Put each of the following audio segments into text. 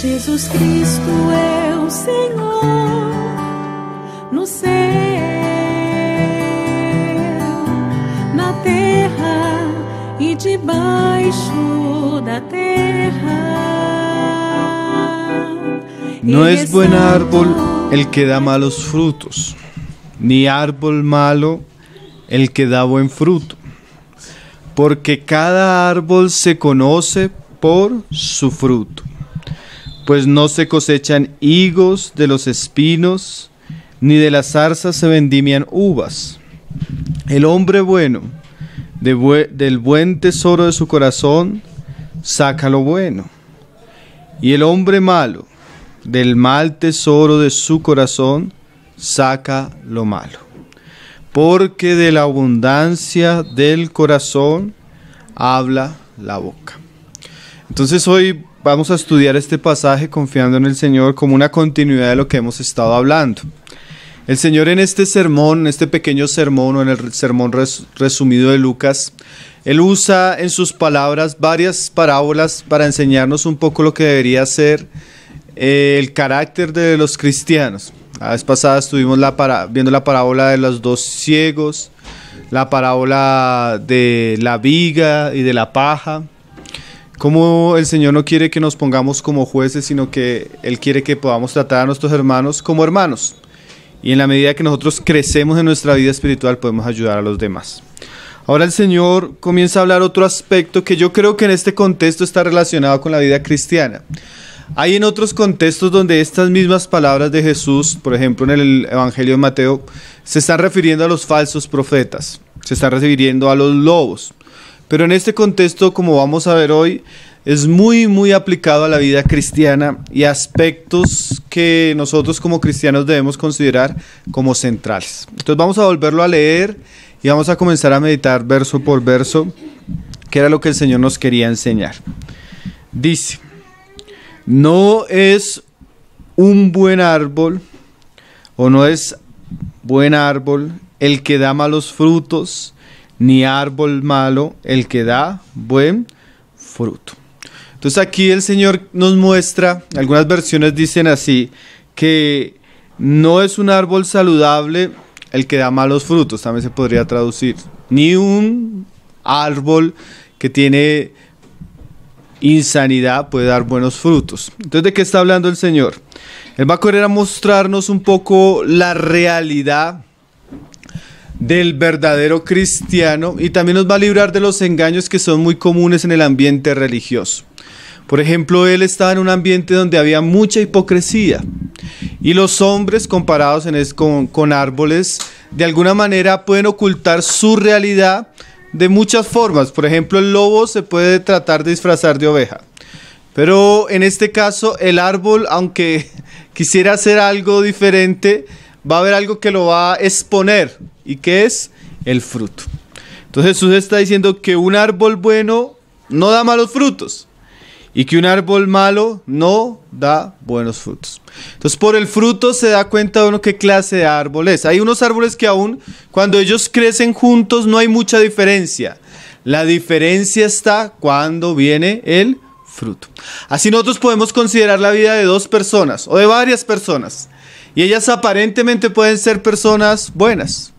Jesus Cristo é o Senhor no céu, na terra e debaixo da terra. No es buen árbol el que da malos frutos, ni árbol malo el que da buen fruto, porque cada árbol se conoce por su fruto. Pues no se cosechan higos de los espinos, ni de las zarzas se vendimian uvas. El hombre bueno, del buen tesoro de su corazón, saca lo bueno. Y el hombre malo, del mal tesoro de su corazón, saca lo malo. Porque de la abundancia del corazón habla la boca. Entonces hoy vamos a estudiar este pasaje confiando en el Señor como una continuidad de lo que hemos estado hablando. El Señor en este sermón, en este pequeño sermón o en el sermón resumido de Lucas, Él usa en sus palabras varias parábolas para enseñarnos un poco lo que debería ser el carácter de los cristianos. La vez pasada estuvimos viendo la parábola de los dos ciegos, la parábola de la viga y de la paja. Cómo el Señor no quiere que nos pongamos como jueces, sino que Él quiere que podamos tratar a nuestros hermanos como hermanos. Y en la medida que nosotros crecemos en nuestra vida espiritual, podemos ayudar a los demás. Ahora el Señor comienza a hablar otro aspecto que yo creo que en este contexto está relacionado con la vida cristiana. Hay en otros contextos donde estas mismas palabras de Jesús, por ejemplo en el Evangelio de Mateo, se están refiriendo a los falsos profetas, se están refiriendo a los lobos. Pero en este contexto, como vamos a ver hoy, es muy aplicado a la vida cristiana y aspectos que nosotros como cristianos debemos considerar como centrales. Entonces vamos a volverlo a leer y vamos a comenzar a meditar verso por verso, que era lo que el Señor nos quería enseñar. Dice: no es un buen árbol, o no es buen árbol el que da malos frutos, ni árbol malo el que da buen fruto. Entonces aquí el Señor nos muestra, algunas versiones dicen así, que no es un árbol saludable el que da malos frutos, también se podría traducir, ni un árbol que tiene insanidad puede dar buenos frutos. Entonces, ¿de qué está hablando el Señor? Él va a querer mostrarnos un poco la realidad del verdadero cristiano y también nos va a librar de los engaños que son muy comunes en el ambiente religioso. Por ejemplo, él estaba en un ambiente donde había mucha hipocresía y los hombres comparados con árboles de alguna manera pueden ocultar su realidad de muchas formas. Por ejemplo, el lobo se puede tratar de disfrazar de oveja, pero en este caso el árbol, aunque quisiera hacer algo diferente, va a haber algo que lo va a exponer. ¿Y qué es? El fruto. Entonces Jesús está diciendo que un árbol bueno no da malos frutos y que un árbol malo no da buenos frutos. Entonces por el fruto se da cuenta uno qué clase de árbol es. Hay unos árboles que aún cuando ellos crecen juntos no hay mucha diferencia. La diferencia está cuando viene el fruto. Así nosotros podemos considerar la vida de dos personas o de varias personas y ellas aparentemente pueden ser personas buenas.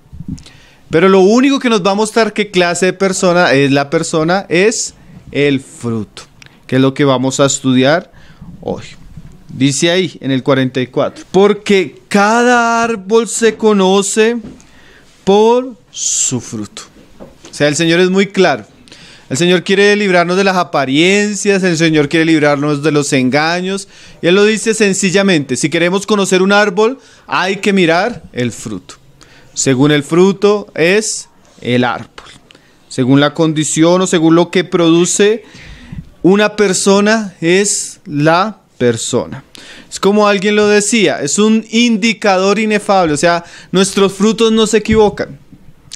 Pero lo único que nos va a mostrar qué clase de persona es el fruto, que es lo que vamos a estudiar hoy. Dice ahí en el 44, porque cada árbol se conoce por su fruto. O sea, el Señor es muy claro. El Señor quiere librarnos de las apariencias, el Señor quiere librarnos de los engaños. Y Él lo dice sencillamente, si queremos conocer un árbol, hay que mirar el fruto. Según el fruto es el árbol. Según la condición o según lo que produce una persona es la persona. Es como alguien lo decía, es un indicador inefable. O sea, nuestros frutos no se equivocan.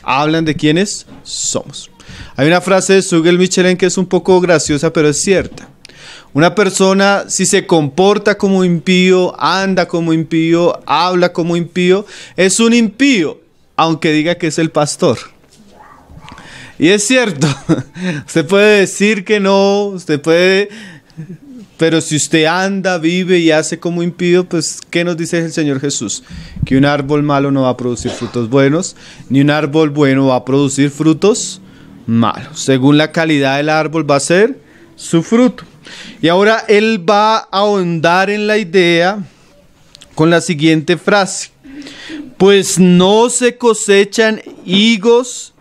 Hablan de quiénes somos. Hay una frase de Zügel Michelin que es un poco graciosa, pero es cierta. Una persona, si se comporta como impío, anda como impío, habla como impío, es un impío, aunque diga que es el pastor. Y es cierto, usted puede decir que no, usted puede Pero si usted anda, vive y hace como impío, pues ¿qué nos dice el Señor Jesús? Que un árbol malo no va a producir frutos buenos, ni un árbol bueno va a producir frutos malos. Según la calidad del árbol va a ser su fruto. Y ahora Él va a ahondar en la idea con la siguiente frase. Pues no se cosechan higos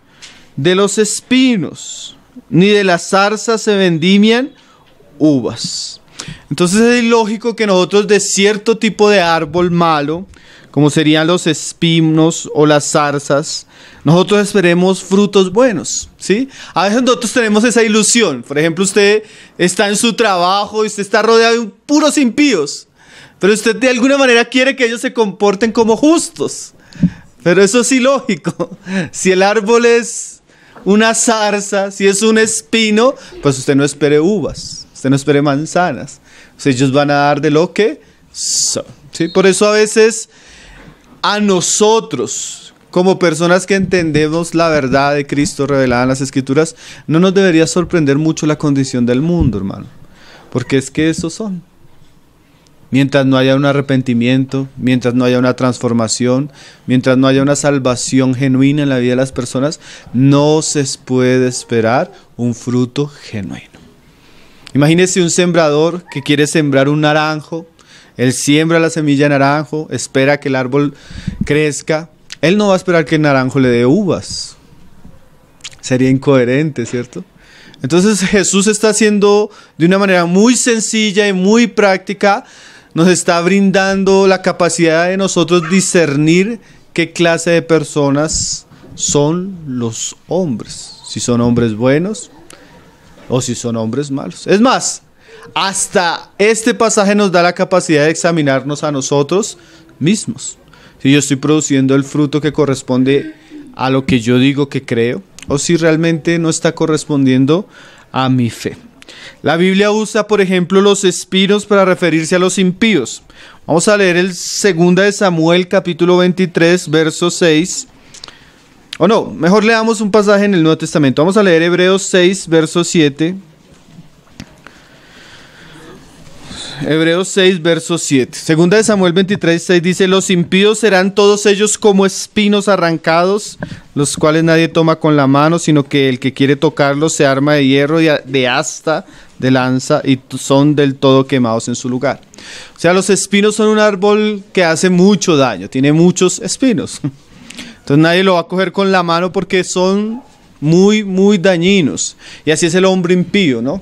de los espinos, ni de las zarzas se vendimian uvas. Entonces es ilógico que nosotros de cierto tipo de árbol malo, como serían los espinos o las zarzas, nosotros esperemos frutos buenos, ¿sí? A veces nosotros tenemos esa ilusión. Por ejemplo, usted está en su trabajo y usted está rodeado de puros impíos, pero usted de alguna manera quiere que ellos se comporten como justos. Pero eso es ilógico. Si el árbol es una zarza, si es un espino, pues usted no espere uvas, usted no espere manzanas. O sea, ellos van a dar de lo que son, ¿sí? Por eso a veces a nosotros, como personas que entendemos la verdad de Cristo revelada en las Escrituras, no nos debería sorprender mucho la condición del mundo, hermano. Porque es que esos son. Mientras no haya un arrepentimiento, mientras no haya una transformación, mientras no haya una salvación genuina en la vida de las personas, no se puede esperar un fruto genuino. Imagínese un sembrador que quiere sembrar un naranjo. Él siembra la semilla de naranjo, espera que el árbol crezca. Él no va a esperar que el naranjo le dé uvas. Sería incoherente, ¿cierto? Entonces Jesús está haciendo de una manera muy sencilla y muy práctica, nos está brindando la capacidad de nosotros discernir qué clase de personas son los hombres. Si son hombres buenos o si son hombres malos. Es más, hasta este pasaje nos da la capacidad de examinarnos a nosotros mismos. Si yo estoy produciendo el fruto que corresponde a lo que yo digo que creo, o si realmente no está correspondiendo a mi fe. La Biblia usa, por ejemplo, los espinos para referirse a los impíos. Vamos a leer el 2 de Samuel, capítulo 23, verso 6. O no, mejor leamos un pasaje en el Nuevo Testamento. Vamos a leer Hebreos 6, verso 7. Hebreos 6, verso 7. Segunda de Samuel 23, 6 dice: los impíos serán todos ellos como espinos arrancados, los cuales nadie toma con la mano, sino que el que quiere tocarlos se arma de hierro y de asta de lanza, y son del todo quemados en su lugar. O sea, los espinos son un árbol que hace mucho daño, tiene muchos espinos. Entonces nadie lo va a coger con la mano porque son muy, muy dañinos. Y así es el hombre impío, ¿no?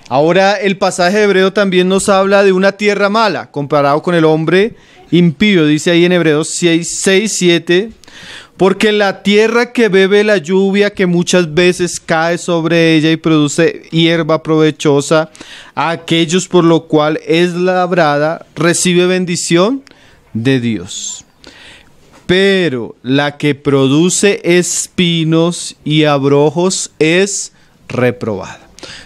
Ahora el pasaje hebreo también nos habla de una tierra mala comparado con el hombre impío. Dice ahí en Hebreos 6, 7, porque la tierra que bebe la lluvia que muchas veces cae sobre ella y produce hierba provechosa, a aquellos por lo cual es labrada, recibe bendición de Dios. Pero la que produce espinos y abrojos es reprobada.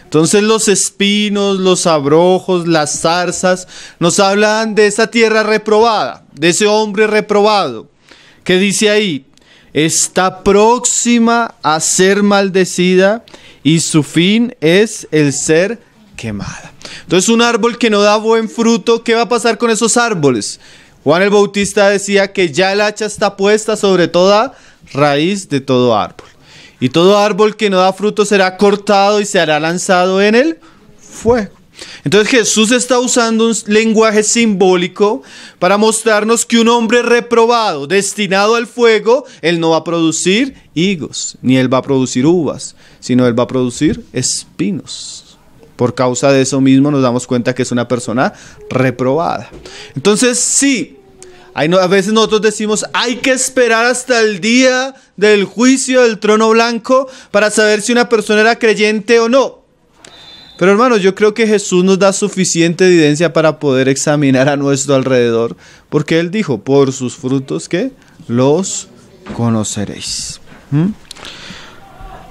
Entonces los espinos, los abrojos, las zarzas nos hablan de esa tierra reprobada, de ese hombre reprobado, que dice ahí: está próxima a ser maldecida y su fin es el ser quemada. Entonces un árbol que no da buen fruto, ¿qué va a pasar con esos árboles? Juan el Bautista decía que ya el hacha está puesta sobre toda raíz de todo árbol. Y todo árbol que no da fruto será cortado y será lanzado en el fuego. Entonces Jesús está usando un lenguaje simbólico para mostrarnos que un hombre reprobado, destinado al fuego, él no va a producir higos, ni él va a producir uvas, sino él va a producir espinos. Por causa de eso mismo nos damos cuenta que es una persona reprobada. Entonces sí, a veces nosotros decimos, hay que esperar hasta el día del juicio del trono blanco para saber si una persona era creyente o no. Pero hermanos, yo creo que Jesús nos da suficiente evidencia para poder examinar a nuestro alrededor, porque Él dijo, por sus frutos, ¿qué? Los conoceréis.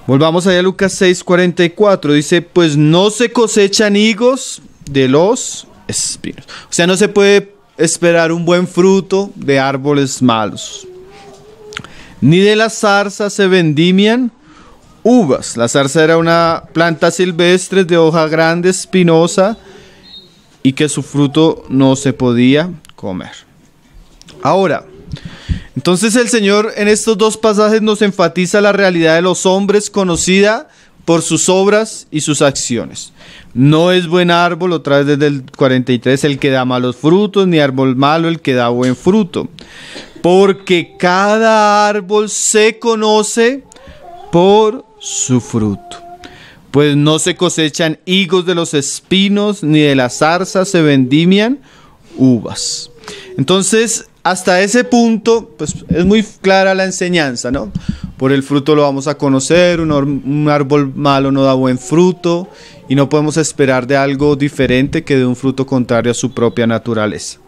Volvamos allá a Lucas 6:44, dice, pues no se cosechan higos de los espinos. O sea, no se puede esperar un buen fruto de árboles malos. Ni de las zarzas se vendimian uvas. La zarza era una planta silvestre de hoja grande, espinosa, y que su fruto no se podía comer. Ahora, entonces el Señor en estos dos pasajes nos enfatiza la realidad de los hombres conocida por sus obras y sus acciones. No es buen árbol, otra vez desde el 43, el que da malos frutos, ni árbol malo el que da buen fruto. Porque cada árbol se conoce por su fruto. Pues no se cosechan higos de los espinos, ni de las zarzas se vendimian uvas. Entonces, hasta ese punto, pues es muy clara la enseñanza, ¿no? Por el fruto lo vamos a conocer, un árbol malo no da buen fruto, y no podemos esperar de algo diferente que de un fruto contrario a su propia naturaleza.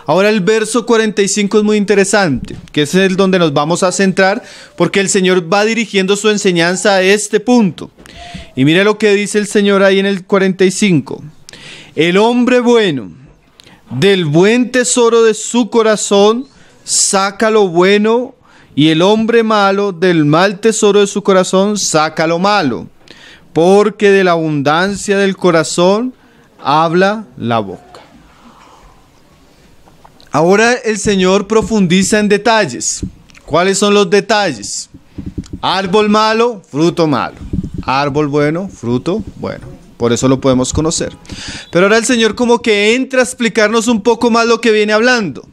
Ahora el verso 45 es muy interesante, que es el donde nos vamos a centrar, porque el Señor va dirigiendo su enseñanza a este punto. Y mire lo que dice el Señor ahí en el 45. El hombre bueno, del buen tesoro de su corazón, saca lo bueno, y el hombre malo, del mal tesoro de su corazón, saca lo malo. Porque de la abundancia del corazón habla la boca. Ahora el Señor profundiza en detalles. ¿Cuáles son los detalles? Árbol malo, fruto malo. Árbol bueno, fruto bueno. Por eso lo podemos conocer. Pero ahora el Señor como que entra a explicarnos un poco más lo que viene hablando.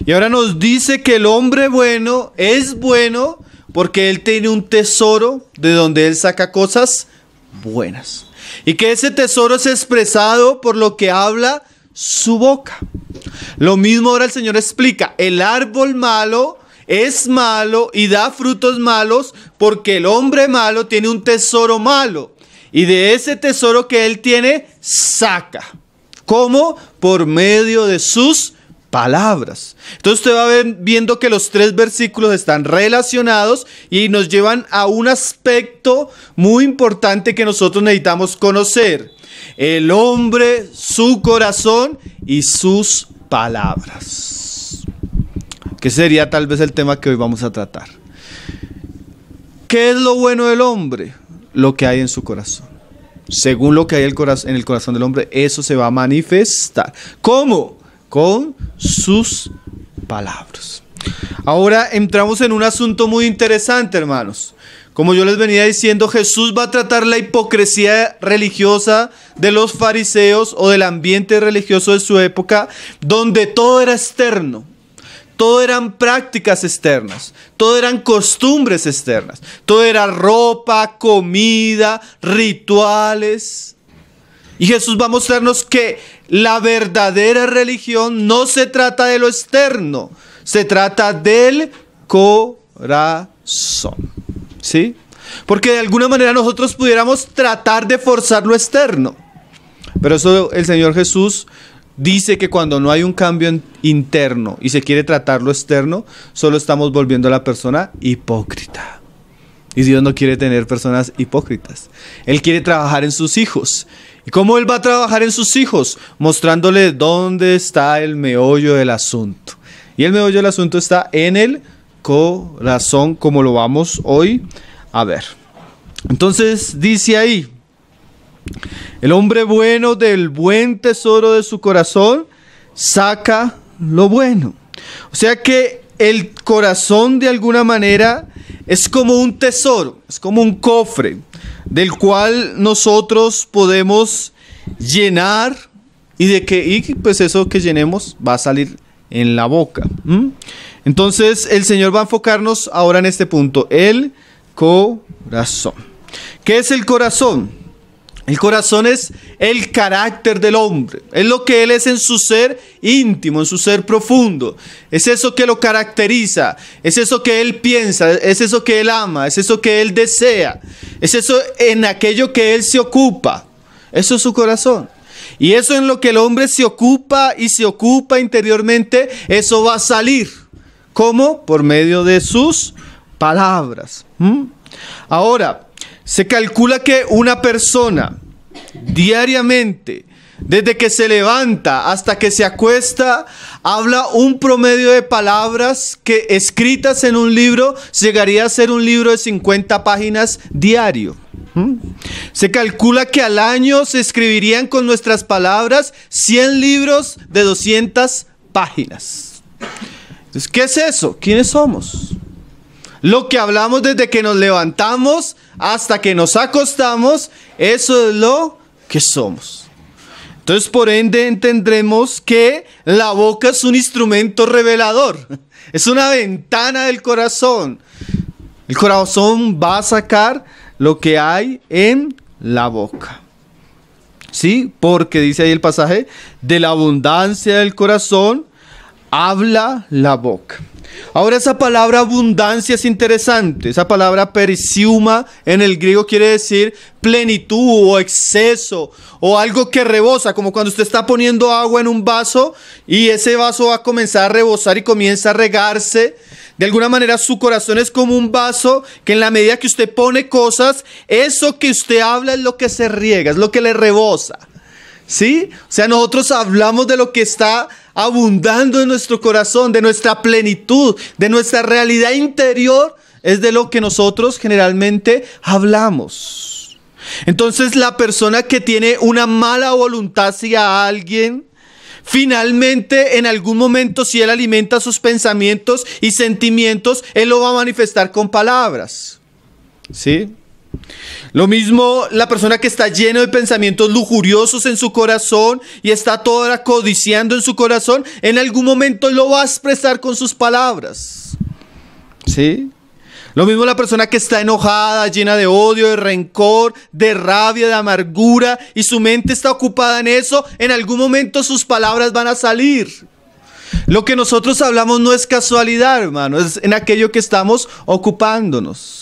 Y ahora nos dice que el hombre bueno es bueno porque él tiene un tesoro de donde él saca cosas buenas. Y que ese tesoro es expresado por lo que habla su boca. Lo mismo ahora el Señor explica, el árbol malo es malo y da frutos malos porque el hombre malo tiene un tesoro malo y de ese tesoro que él tiene saca. ¿Cómo? Por medio de sus palabras. Entonces usted va viendo que los tres versículos están relacionados y nos llevan a un aspecto muy importante que nosotros necesitamos conocer. El hombre, su corazón y sus palabras. Que sería tal vez el tema que hoy vamos a tratar. ¿Qué es lo bueno del hombre? Lo que hay en su corazón. Según lo que hay en el corazón del hombre, eso se va a manifestar. ¿Cómo? Con sus palabras. Ahora entramos en un asunto muy interesante, hermanos. Como yo les venía diciendo, Jesús va a tratar la hipocresía religiosa de los fariseos o del ambiente religioso de su época, donde todo era externo, todo eran prácticas externas, todo eran costumbres externas, todo era ropa, comida, rituales. Y Jesús va a mostrarnos que la verdadera religión no se trata de lo externo, se trata del corazón. ¿Sí? Porque de alguna manera nosotros pudiéramos tratar de forzar lo externo. Pero eso el Señor Jesús dice que cuando no hay un cambio interno y se quiere tratar lo externo, solo estamos volviendo a la persona hipócrita. Y Dios no quiere tener personas hipócritas. Él quiere trabajar en sus hijos. ¿Y cómo Él va a trabajar en sus hijos? Mostrándole dónde está el meollo del asunto. Y el meollo del asunto está en el corazón, como lo vamos hoy a ver. Entonces dice ahí, el hombre bueno del buen tesoro de su corazón saca lo bueno. O sea que el corazón de alguna manera es como un tesoro, es como un cofre del cual nosotros podemos llenar y pues eso que llenemos va a salir en la boca. Entonces el Señor va a enfocarnos ahora en este punto, el corazón. ¿Qué es el corazón? El corazón es el carácter del hombre, es lo que él es en su ser íntimo, en su ser profundo. Es eso que lo caracteriza, es eso que él piensa, es eso que él ama, es eso que él desea, es eso en aquello que él se ocupa. Eso es su corazón. Y eso en lo que el hombre se ocupa y se ocupa interiormente, eso va a salir. ¿Cómo? Por medio de sus palabras. Ahora, se calcula que una persona diariamente, desde que se levanta hasta que se acuesta, habla un promedio de palabras que escritas en un libro llegaría a ser un libro de 50 páginas diario. Se calcula que al año se escribirían con nuestras palabras 100 libros de 200 páginas. Entonces, ¿qué es eso? ¿Quiénes somos? Lo que hablamos desde que nos levantamos hasta que nos acostamos, eso es lo que somos. Entonces, por ende, entendremos que la boca es un instrumento revelador. Es una ventana del corazón. El corazón va a sacar lo que hay en la boca. ¿Sí? Porque dice ahí el pasaje, de la abundancia del corazón habla la boca. Ahora, esa palabra abundancia es interesante. Esa palabra perisiuma en el griego quiere decir plenitud o exceso o algo que rebosa, como cuando usted está poniendo agua en un vaso y ese vaso va a comenzar a rebosar y comienza a regarse. De alguna manera su corazón es como un vaso que en la medida que usted pone cosas, eso que usted habla es lo que se riega, es lo que le rebosa. ¿Sí? O sea, nosotros hablamos de lo que está abundando en nuestro corazón, de nuestra plenitud, de nuestra realidad interior, es de lo que nosotros generalmente hablamos. Entonces, la persona que tiene una mala voluntad hacia alguien, finalmente, en algún momento, si él alimenta sus pensamientos y sentimientos, él lo va a manifestar con palabras. ¿Sí? Lo mismo la persona que está lleno de pensamientos lujuriosos en su corazón y está toda codiciando en su corazón, en algún momento lo va a expresar con sus palabras. ¿Sí? Lo mismo la persona que está enojada, llena de odio, de rencor, de rabia, de amargura y su mente está ocupada en eso, en algún momento sus palabras van a salir. Lo que nosotros hablamos no es casualidad, hermano, es en aquello que estamos ocupándonos.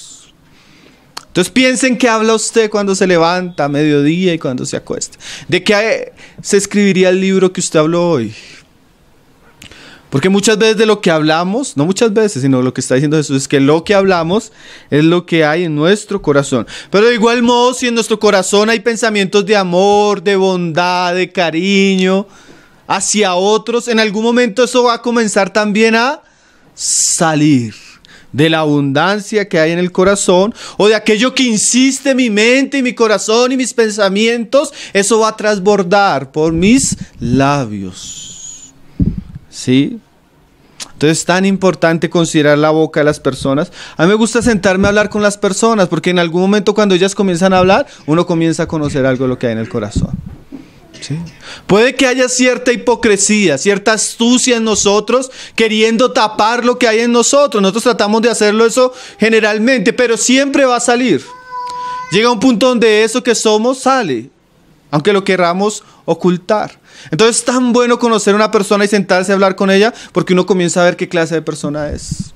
Entonces piensen qué habla usted cuando se levanta a mediodía y cuando se acuesta. ¿De qué se escribiría el libro que usted habló hoy? Porque muchas veces de lo que hablamos, no muchas veces, sino lo que está diciendo Jesús es que lo que hablamos es lo que hay en nuestro corazón. Pero de igual modo, si en nuestro corazón hay pensamientos de amor, de bondad, de cariño hacia otros, en algún momento eso va a comenzar también a salir. De la abundancia que hay en el corazón, o de aquello que insiste mi mente y mi corazón y mis pensamientos, eso va a transbordar por mis labios. ¿Sí? Entonces es tan importante considerar la boca de las personas. A mí me gusta sentarme a hablar con las personas, porque en algún momento cuando ellas comienzan a hablar, uno comienza a conocer algo de lo que hay en el corazón. ¿Sí? Puede que haya cierta hipocresía, cierta astucia en nosotros, queriendo tapar lo que hay en nosotros. Nosotros tratamos de hacerlo eso generalmente, pero siempre va a salir. Llega un punto donde eso que somos sale, aunque lo queramos ocultar. Entonces es tan bueno conocer a una persona y sentarse a hablar con ella, porque uno comienza a ver qué clase de persona es.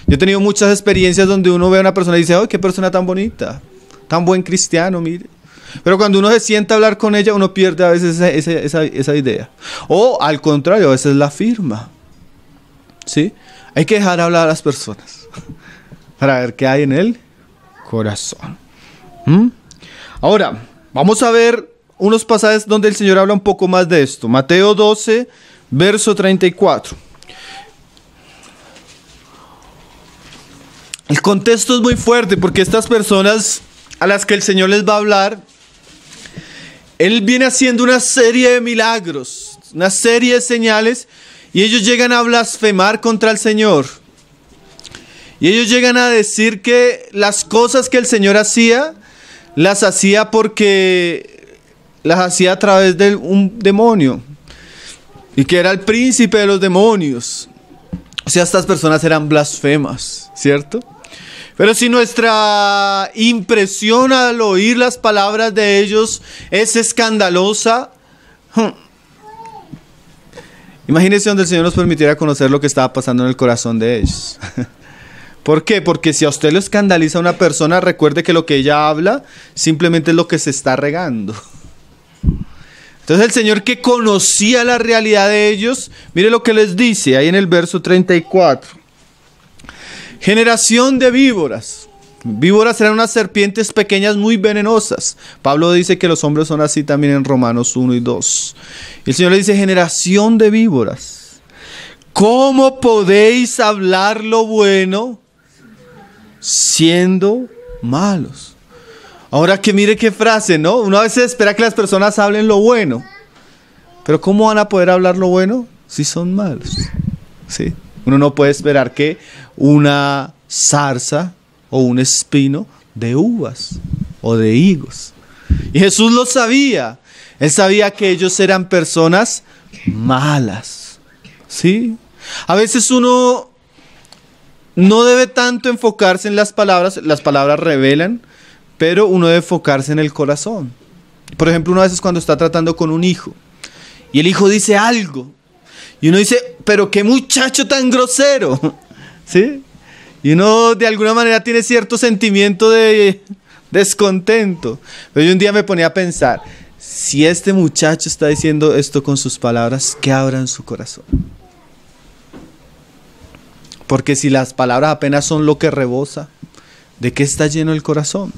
Yo he tenido muchas experiencias donde uno ve a una persona y dice, ¡ay, qué persona tan bonita! Tan buen cristiano, mire. Pero cuando uno se sienta a hablar con ella, uno pierde a veces esa idea. O al contrario, a veces la afirma. ¿Sí? Hay que dejar hablar a las personas para ver qué hay en el corazón. Ahora, vamos a ver unos pasajes donde el Señor habla un poco más de esto. Mateo 12, verso 34. El contexto es muy fuerte porque estas personas a las que el Señor les va a hablar, Él viene haciendo una serie de milagros, una serie de señales, y ellos llegan a blasfemar contra el Señor. Y ellos llegan a decir que las cosas que el Señor hacía, las hacía porque las hacía a través de un demonio, y que era el príncipe de los demonios. O sea, estas personas eran blasfemas, ¿cierto? Pero si nuestra impresión al oír las palabras de ellos es escandalosa, imagínense donde el Señor nos permitiera conocer lo que estaba pasando en el corazón de ellos. ¿Por qué? Porque si a usted lo escandaliza una persona, recuerde que lo que ella habla simplemente es lo que se está regando. Entonces el Señor, que conocía la realidad de ellos, mire lo que les dice ahí en el verso 34. Generación de víboras. Víboras eran unas serpientes pequeñas muy venenosas. Pablo dice que los hombres son así también en Romanos 1 y 2. Y el Señor le dice, generación de víboras, ¿cómo podéis hablar lo bueno siendo malos? Ahora que mire qué frase, ¿no? Uno a veces espera que las personas hablen lo bueno. Pero ¿cómo van a poder hablar lo bueno si son malos? ¿Sí? Uno no puede esperar que una zarza o un espino de uvas o de higos. Y Jesús lo sabía. Él sabía que ellos eran personas malas. ¿Sí? A veces uno no debe tanto enfocarse en las palabras revelan, pero uno debe enfocarse en el corazón. Por ejemplo, uno a veces cuando está tratando con un hijo, y el hijo dice algo, y uno dice, pero qué muchacho tan grosero, ¿sí? Y uno de alguna manera tiene cierto sentimiento de descontento. Pero yo un día me ponía a pensar, si este muchacho está diciendo esto con sus palabras, ¿qué habrá en su corazón? Porque si las palabras apenas son lo que rebosa, ¿de qué está lleno el corazón?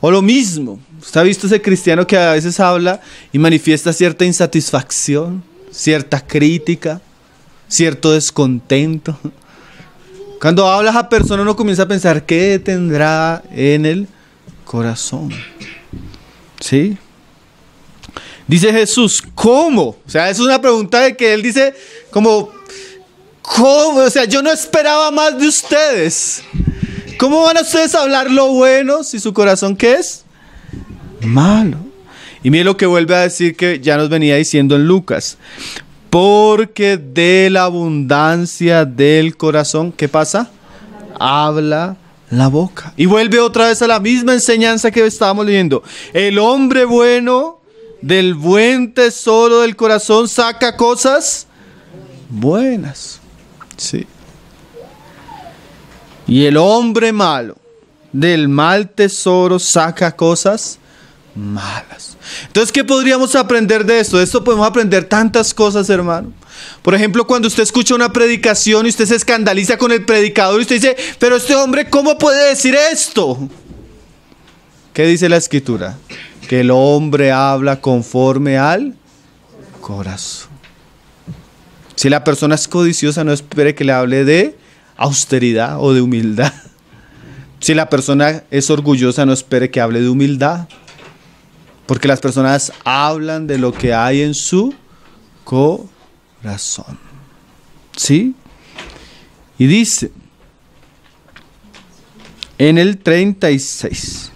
O lo mismo, ¿usted ha visto ese cristiano que a veces habla y manifiesta cierta insatisfacción, cierta crítica, cierto descontento? Cuando hablas a persona uno comienza a pensar qué tendrá en el corazón. ¿Sí? Dice Jesús, ¿cómo? O sea, es una pregunta de que él dice como, ¿cómo? O sea, yo no esperaba más de ustedes. ¿Cómo van a ustedes a hablar lo bueno si su corazón qué es? Malo. Y mire lo que vuelve a decir que ya nos venía diciendo en Lucas. Porque de la abundancia del corazón, ¿qué pasa? Habla la boca. Y vuelve otra vez a la misma enseñanza que estábamos leyendo. El hombre bueno del buen tesoro del corazón saca cosas buenas. Sí. Y el hombre malo del mal tesoro saca cosas malas. Entonces, ¿qué podríamos aprender de esto? De esto podemos aprender tantas cosas, hermano. Por ejemplo, cuando usted escucha una predicación y usted se escandaliza con el predicador y usted dice, pero este hombre, ¿cómo puede decir esto? ¿Qué dice la Escritura? Que el hombre habla conforme al corazón. Si la persona es codiciosa, no espere que le hable de austeridad o de humildad. Si la persona es orgullosa, no espere que hable de humildad. Porque las personas hablan de lo que hay en su corazón. ¿Sí? Y dice en el 36.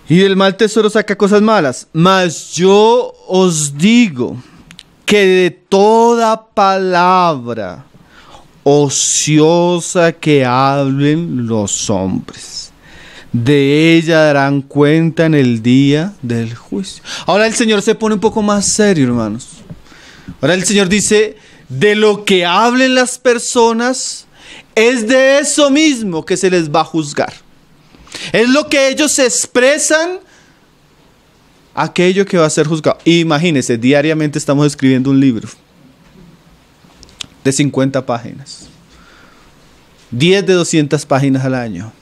Y del mal tesoro saca cosas malas. Mas yo os digo que de toda palabra ociosa que hablen los hombres, de ella darán cuenta en el día del juicio. Ahora el Señor se pone un poco más serio, hermanos. Ahora el Señor dice, de lo que hablen las personas, es de eso mismo que se les va a juzgar. Es lo que ellos expresan, aquello que va a ser juzgado. Imagínense, diariamente estamos escribiendo un libro de 50 páginas. 10 de 200 páginas al año.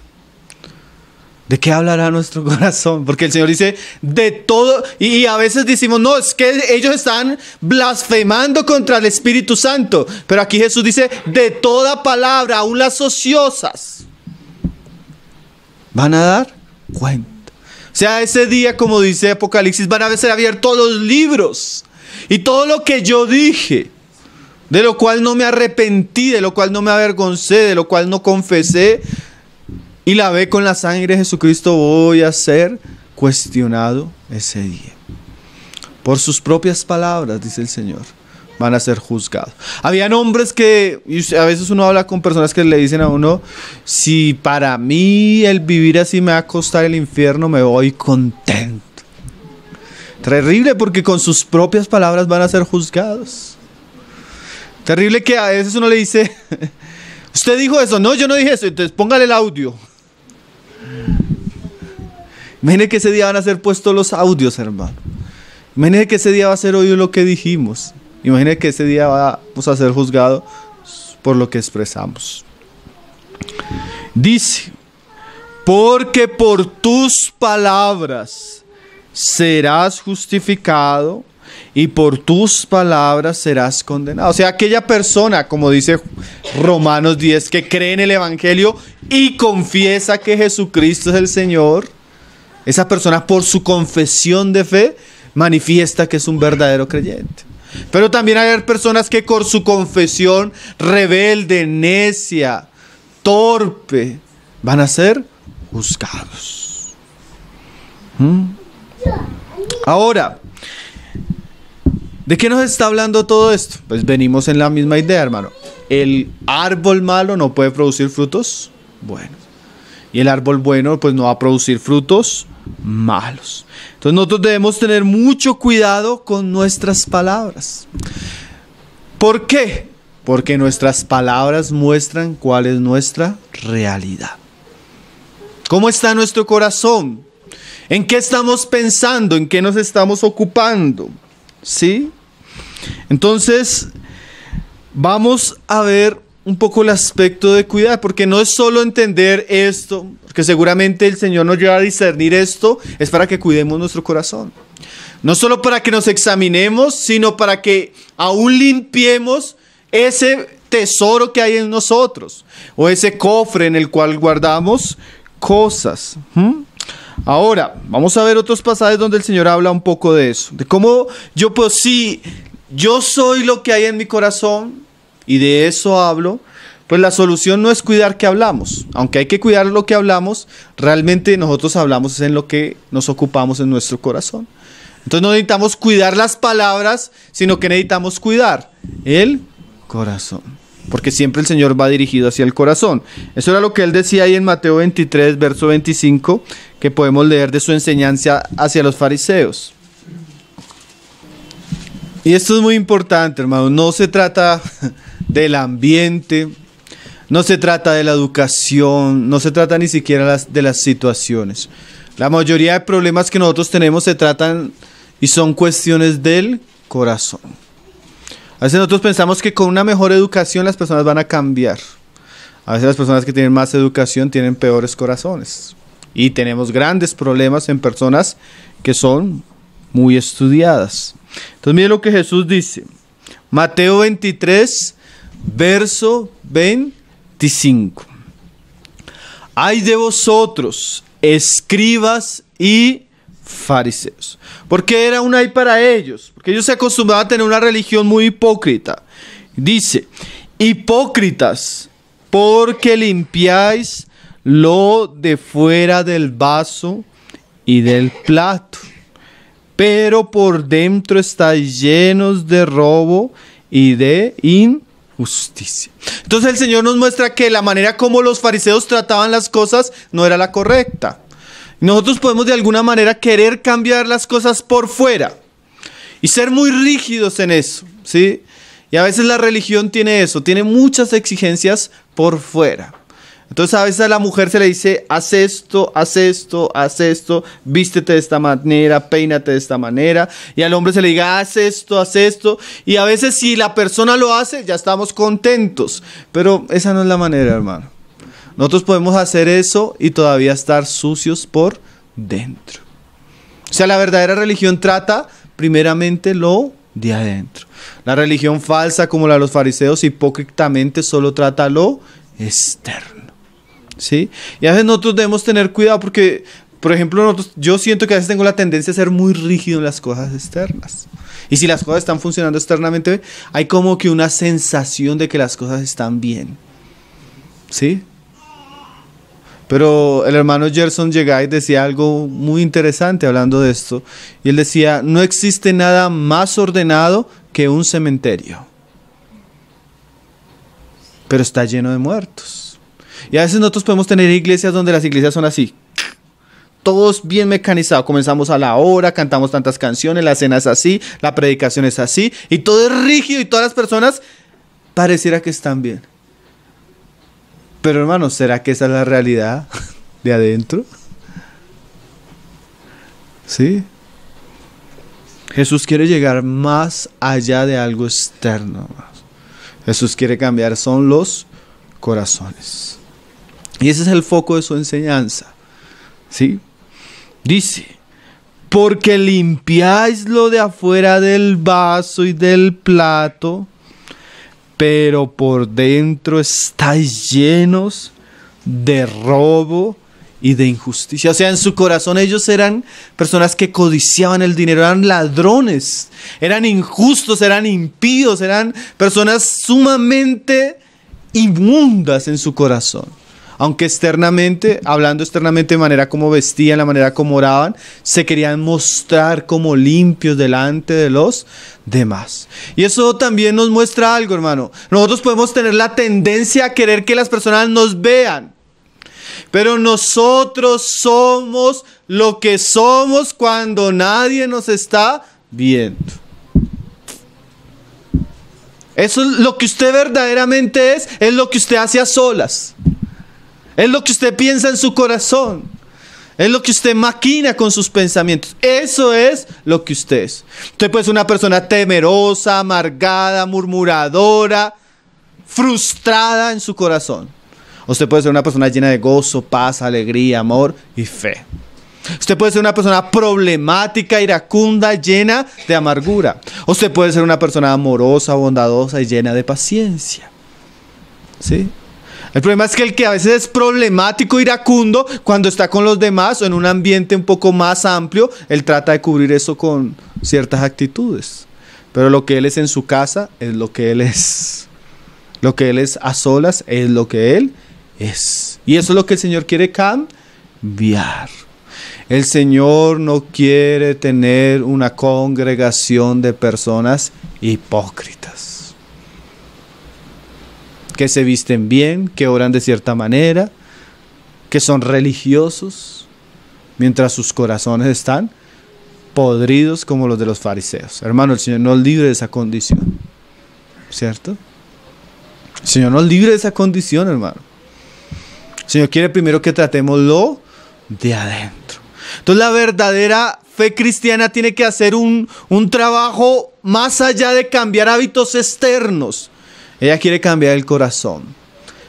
¿De qué hablará nuestro corazón? Porque el Señor dice, de todo, y a veces decimos, no, es que ellos están blasfemando contra el Espíritu Santo. Pero aquí Jesús dice, de toda palabra, aún las ociosas, van a dar cuenta. O sea, ese día, como dice Apocalipsis, van a ser abiertos los libros. Y todo lo que yo dije, de lo cual no me arrepentí, de lo cual no me avergoncé, de lo cual no confesé, y lavé con la sangre de Jesucristo, voy a ser cuestionado ese día. Por sus propias palabras, dice el Señor, van a ser juzgados. Habían hombres que, y a veces uno habla con personas que le dicen a uno, si para mí el vivir así me va a costar el infierno, me voy contento. Terrible, porque con sus propias palabras van a ser juzgados. Terrible que a veces uno le dice, usted dijo eso, no, yo no dije eso, entonces póngale el audio. Imagínese que ese día van a ser puestos los audios, hermano. Imagínese que ese día va a ser oído lo que dijimos. Imagínese que ese día vamos a ser juzgados por lo que expresamos. Dice, porque por tus palabras serás justificado y por tus palabras serás condenado. O sea, aquella persona, como dice Romanos 10, que cree en el Evangelio y confiesa que Jesucristo es el Señor, esa persona por su confesión de fe manifiesta que es un verdadero creyente. Pero también hay personas que con su confesión rebelde, necia, torpe, van a ser juzgados. Ahora, ¿de qué nos está hablando todo esto? Pues venimos en la misma idea, hermano. El árbol malo no puede producir frutos buenos. Y el árbol bueno pues no va a producir frutos malos. Entonces nosotros debemos tener mucho cuidado con nuestras palabras. ¿Por qué? Porque nuestras palabras muestran cuál es nuestra realidad. ¿Cómo está nuestro corazón? ¿En qué estamos pensando? ¿En qué nos estamos ocupando? ¿Sí? Entonces, vamos a ver un poco el aspecto de cuidar, porque no es solo entender esto, porque seguramente el Señor nos lleva a discernir esto, es para que cuidemos nuestro corazón. No solo para que nos examinemos, sino para que aún limpiemos ese tesoro que hay en nosotros, o ese cofre en el cual guardamos cosas. Ahora, vamos a ver otros pasajes donde el Señor habla un poco de eso, de cómo yo pues sí, yo soy lo que hay en mi corazón, y de eso hablo. Pues la solución no es cuidar que hablamos, aunque hay que cuidar lo que hablamos, realmente nosotros hablamos en lo que nos ocupamos en nuestro corazón. Entonces no necesitamos cuidar las palabras, sino que necesitamos cuidar el corazón, porque siempre el Señor va dirigido hacia el corazón. Eso era lo que Él decía ahí en Mateo 23, verso 25, que podemos leer de su enseñanza hacia los fariseos. Y esto es muy importante, hermano. No se trata del ambiente, no se trata de la educación, no se trata ni siquiera de las situaciones. La mayoría de problemas que nosotros tenemos se tratan y son cuestiones del corazón. A veces nosotros pensamos que con una mejor educación las personas van a cambiar. A veces las personas que tienen más educación tienen peores corazones. Y tenemos grandes problemas en personas que son muy estudiadas. Entonces mire lo que Jesús dice. Mateo 23, verso 25. Ay de vosotros, escribas y fariseos. Porque era un ay para ellos. Porque ellos se acostumbraban a tener una religión muy hipócrita. Dice, hipócritas, porque limpiáis lo de fuera del vaso y del plato, pero por dentro estáis llenos de robo y de injusticia. Entonces el Señor nos muestra que la manera como los fariseos trataban las cosas no era la correcta. Nosotros podemos de alguna manera querer cambiar las cosas por fuera y ser muy rígidos en eso, ¿sí? Y a veces la religión tiene eso, tiene muchas exigencias por fuera. Entonces a veces a la mujer se le dice, haz esto, haz esto, haz esto, vístete de esta manera, peínate de esta manera. Y al hombre se le diga, haz esto. Y a veces si la persona lo hace, ya estamos contentos. Pero esa no es la manera, hermano. Nosotros podemos hacer eso y todavía estar sucios por dentro. O sea, la verdadera religión trata primeramente lo de adentro. La religión falsa, como la de los fariseos, hipócritamente solo trata lo externo. ¿Sí? Y a veces nosotros debemos tener cuidado porque, por ejemplo, yo siento que a veces tengo la tendencia a ser muy rígido en las cosas externas. Y si las cosas están funcionando externamente, hay como que una sensación de que las cosas están bien. ¿Sí? Pero el hermano Gerson Yegay decía algo muy interesante hablando de esto. Y él decía, no existe nada más ordenado que un cementerio. Pero está lleno de muertos. Y a veces nosotros podemos tener iglesias donde las iglesias son así. Todos bien mecanizados. Comenzamos a la hora, cantamos tantas canciones, la cena es así, la predicación es así. Y todo es rígido y todas las personas pareciera que están bien. Pero hermanos, ¿será que esa es la realidad de adentro? ¿Sí? Jesús quiere llegar más allá de algo externo. Jesús quiere cambiar, son los corazones. Y ese es el foco de su enseñanza. ¿Sí? Dice, porque limpiáis lo de afuera del vaso y del plato, pero por dentro estáis llenos de robo y de injusticia. O sea, en su corazón ellos eran personas que codiciaban el dinero, eran ladrones, eran injustos, eran impíos, eran personas sumamente inmundas en su corazón. Aunque externamente, hablando externamente de manera como vestían, la manera como oraban, se querían mostrar como limpios delante de los demás. Y eso también nos muestra algo, hermano. Nosotros podemos tener la tendencia a querer que las personas nos vean, pero nosotros somos lo que somos cuando nadie nos está viendo. Eso es lo que usted verdaderamente es lo que usted hace a solas. Es lo que usted piensa en su corazón. Es lo que usted maquina con sus pensamientos. Eso es lo que usted es. Usted puede ser una persona temerosa, amargada, murmuradora, frustrada en su corazón. Usted puede ser una persona llena de gozo, paz, alegría, amor y fe. Usted puede ser una persona problemática, iracunda, llena de amargura. Usted puede ser una persona amorosa, bondadosa y llena de paciencia. ¿Sí? El problema es que el que a veces es problemático, iracundo, cuando está con los demás o en un ambiente un poco más amplio, él trata de cubrir eso con ciertas actitudes. Pero lo que él es en su casa es lo que él es. Lo que él es a solas es lo que él es. Y eso es lo que el Señor quiere cambiar. El Señor no quiere tener una congregación de personas hipócritas, que se visten bien, que oran de cierta manera, que son religiosos, mientras sus corazones están podridos como los de los fariseos. Hermano, el Señor nos libre de esa condición, ¿cierto? El Señor nos libre de esa condición, hermano. El Señor quiere primero que tratemos lo de adentro. Entonces la verdadera fe cristiana tiene que hacer un trabajo más allá de cambiar hábitos externos. Ella quiere cambiar el corazón.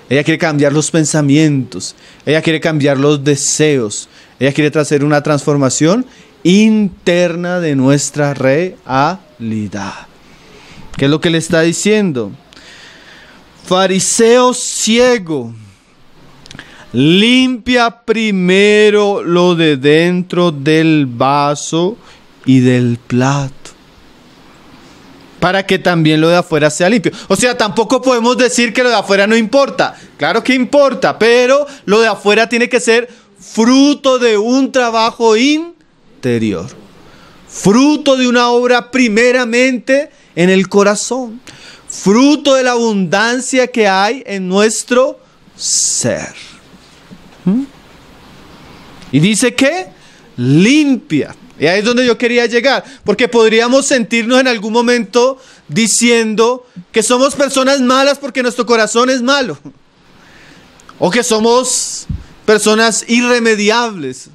Ella quiere cambiar los pensamientos. Ella quiere cambiar los deseos. Ella quiere hacer una transformación interna de nuestra realidad. ¿Qué es lo que le está diciendo? Fariseo ciego, limpia primero lo de dentro del vaso y del plato, para que también lo de afuera sea limpio. O sea, tampoco podemos decir que lo de afuera no importa. Claro que importa, pero lo de afuera tiene que ser fruto de un trabajo interior. Fruto de una obra primeramente en el corazón. Fruto de la abundancia que hay en nuestro ser. Y dice que limpia. Y ahí es donde yo quería llegar, porque podríamos sentirnos en algún momento diciendo que somos personas malas porque nuestro corazón es malo, o que somos personas irremediables.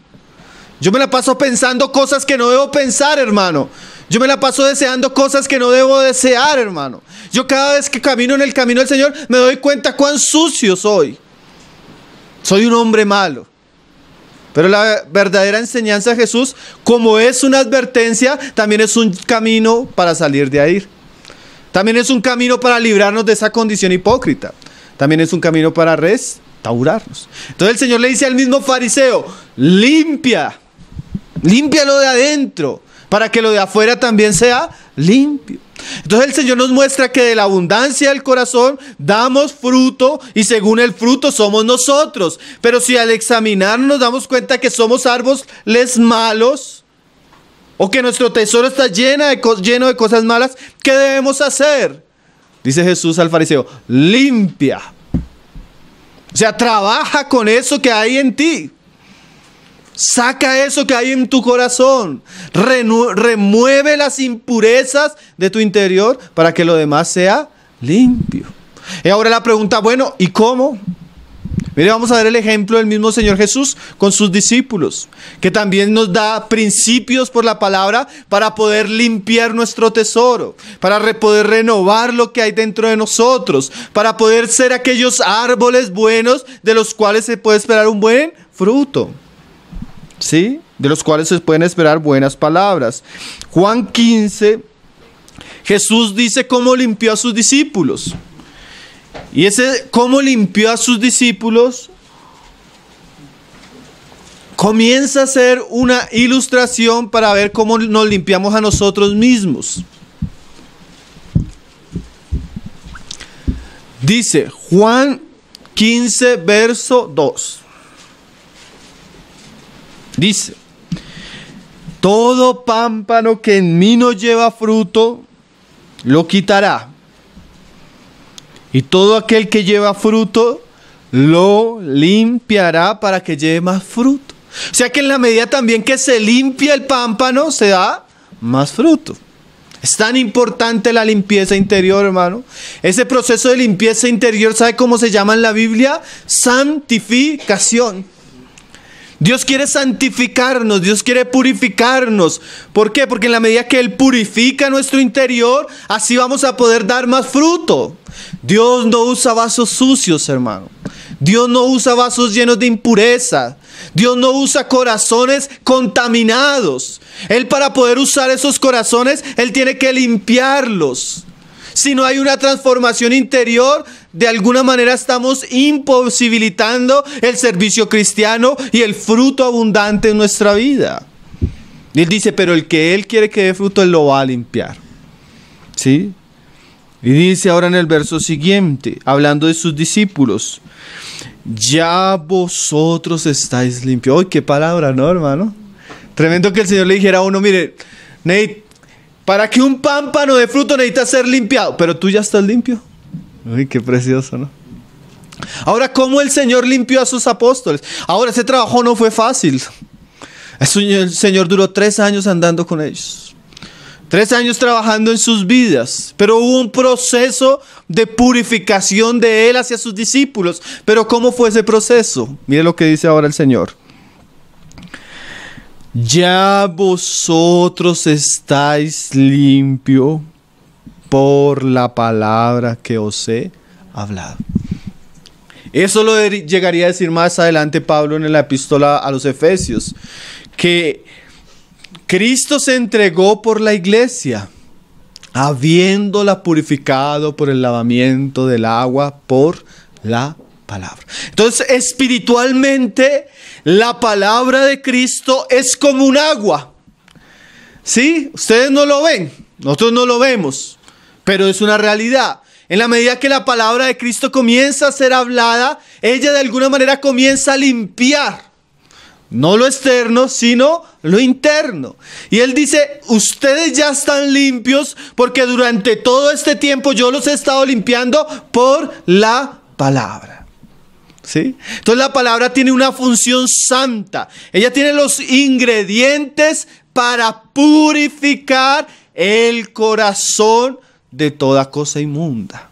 Yo me la paso pensando cosas que no debo pensar, hermano. Yo me la paso deseando cosas que no debo desear, hermano. Yo cada vez que camino en el camino del Señor me doy cuenta cuán sucio soy. Soy un hombre malo. Pero la verdadera enseñanza de Jesús, como es una advertencia, también es un camino para salir de ahí. También es un camino para librarnos de esa condición hipócrita. También es un camino para restaurarnos. Entonces el Señor le dice al mismo fariseo, limpia, límpialo de adentro, para que lo de afuera también sea limpio. Entonces el Señor nos muestra que de la abundancia del corazón damos fruto, y según el fruto somos nosotros. Pero si al examinarnos nos damos cuenta que somos árboles malos, o que nuestro tesoro está lleno de cosas malas, ¿qué debemos hacer? Dice Jesús al fariseo, limpia. O sea, trabaja con eso que hay en ti. Saca eso que hay en tu corazón. Remueve las impurezas de tu interior para que lo demás sea limpio. Y ahora la pregunta, bueno, ¿y cómo? Mire, vamos a ver el ejemplo del mismo Señor Jesús con sus discípulos, que también nos da principios por la palabra para poder limpiar nuestro tesoro, para poder renovar lo que hay dentro de nosotros, para poder ser aquellos árboles buenos de los cuales se puede esperar un buen fruto. ¿Sí? de los cuales se pueden esperar buenas palabras. Juan 15, Jesús dice cómo limpió a sus discípulos. Y ese cómo limpió a sus discípulos comienza a ser una ilustración para ver cómo nos limpiamos a nosotros mismos. Dice Juan 15, verso 2. Dice: todo pámpano que en mí no lleva fruto, lo quitará. Y todo aquel que lleva fruto, lo limpiará para que lleve más fruto. O sea que en la medida también que se limpia el pámpano, se da más fruto. Es tan importante la limpieza interior, hermano. Ese proceso de limpieza interior, ¿sabe cómo se llama en la Biblia? Santificación. Dios quiere santificarnos, Dios quiere purificarnos. ¿Por qué? Porque en la medida que Él purifica nuestro interior, así vamos a poder dar más fruto. Dios no usa vasos sucios, hermano. Dios no usa vasos llenos de impureza. Dios no usa corazones contaminados. Él, para poder usar esos corazones, Él tiene que limpiarlos. Si no hay una transformación interior, de alguna manera estamos imposibilitando el servicio cristiano y el fruto abundante en nuestra vida. Y Él dice, pero el que Él quiere que dé fruto, Él lo va a limpiar. ¿Sí? Y dice ahora en el verso siguiente, hablando de sus discípulos: ya vosotros estáis limpios. ¡Ay, qué palabra!, ¿no, hermano? Tremendo que el Señor le dijera a uno: mire, para que un pámpano dé fruto necesita ser limpiado, pero tú ya estás limpio. ¡Uy, qué precioso!, ¿no? Ahora, ¿cómo el Señor limpió a sus apóstoles? Ahora, ese trabajo no fue fácil. El Señor duró 3 años andando con ellos. 3 años trabajando en sus vidas, pero hubo un proceso de purificación de Él hacia sus discípulos. Pero ¿cómo fue ese proceso? Mire lo que dice ahora el Señor: ya vosotros estáis limpios por la palabra que os he hablado. Eso lo llegaría a decir más adelante Pablo en la epístola a los Efesios, que Cristo se entregó por la iglesia, habiéndola purificado por el lavamiento del agua por la palabra. Entonces, espiritualmente, la palabra de Cristo es como un agua. ¿Sí? Ustedes no lo ven, nosotros no lo vemos, pero es una realidad. En la medida que la palabra de Cristo comienza a ser hablada, ella de alguna manera comienza a limpiar. No lo externo, sino lo interno. Y Él dice: ustedes ya están limpios porque durante todo este tiempo yo los he estado limpiando por la palabra. ¿Sí? Entonces la palabra tiene una función santa. Ella tiene los ingredientes para purificar el corazón de toda cosa inmunda.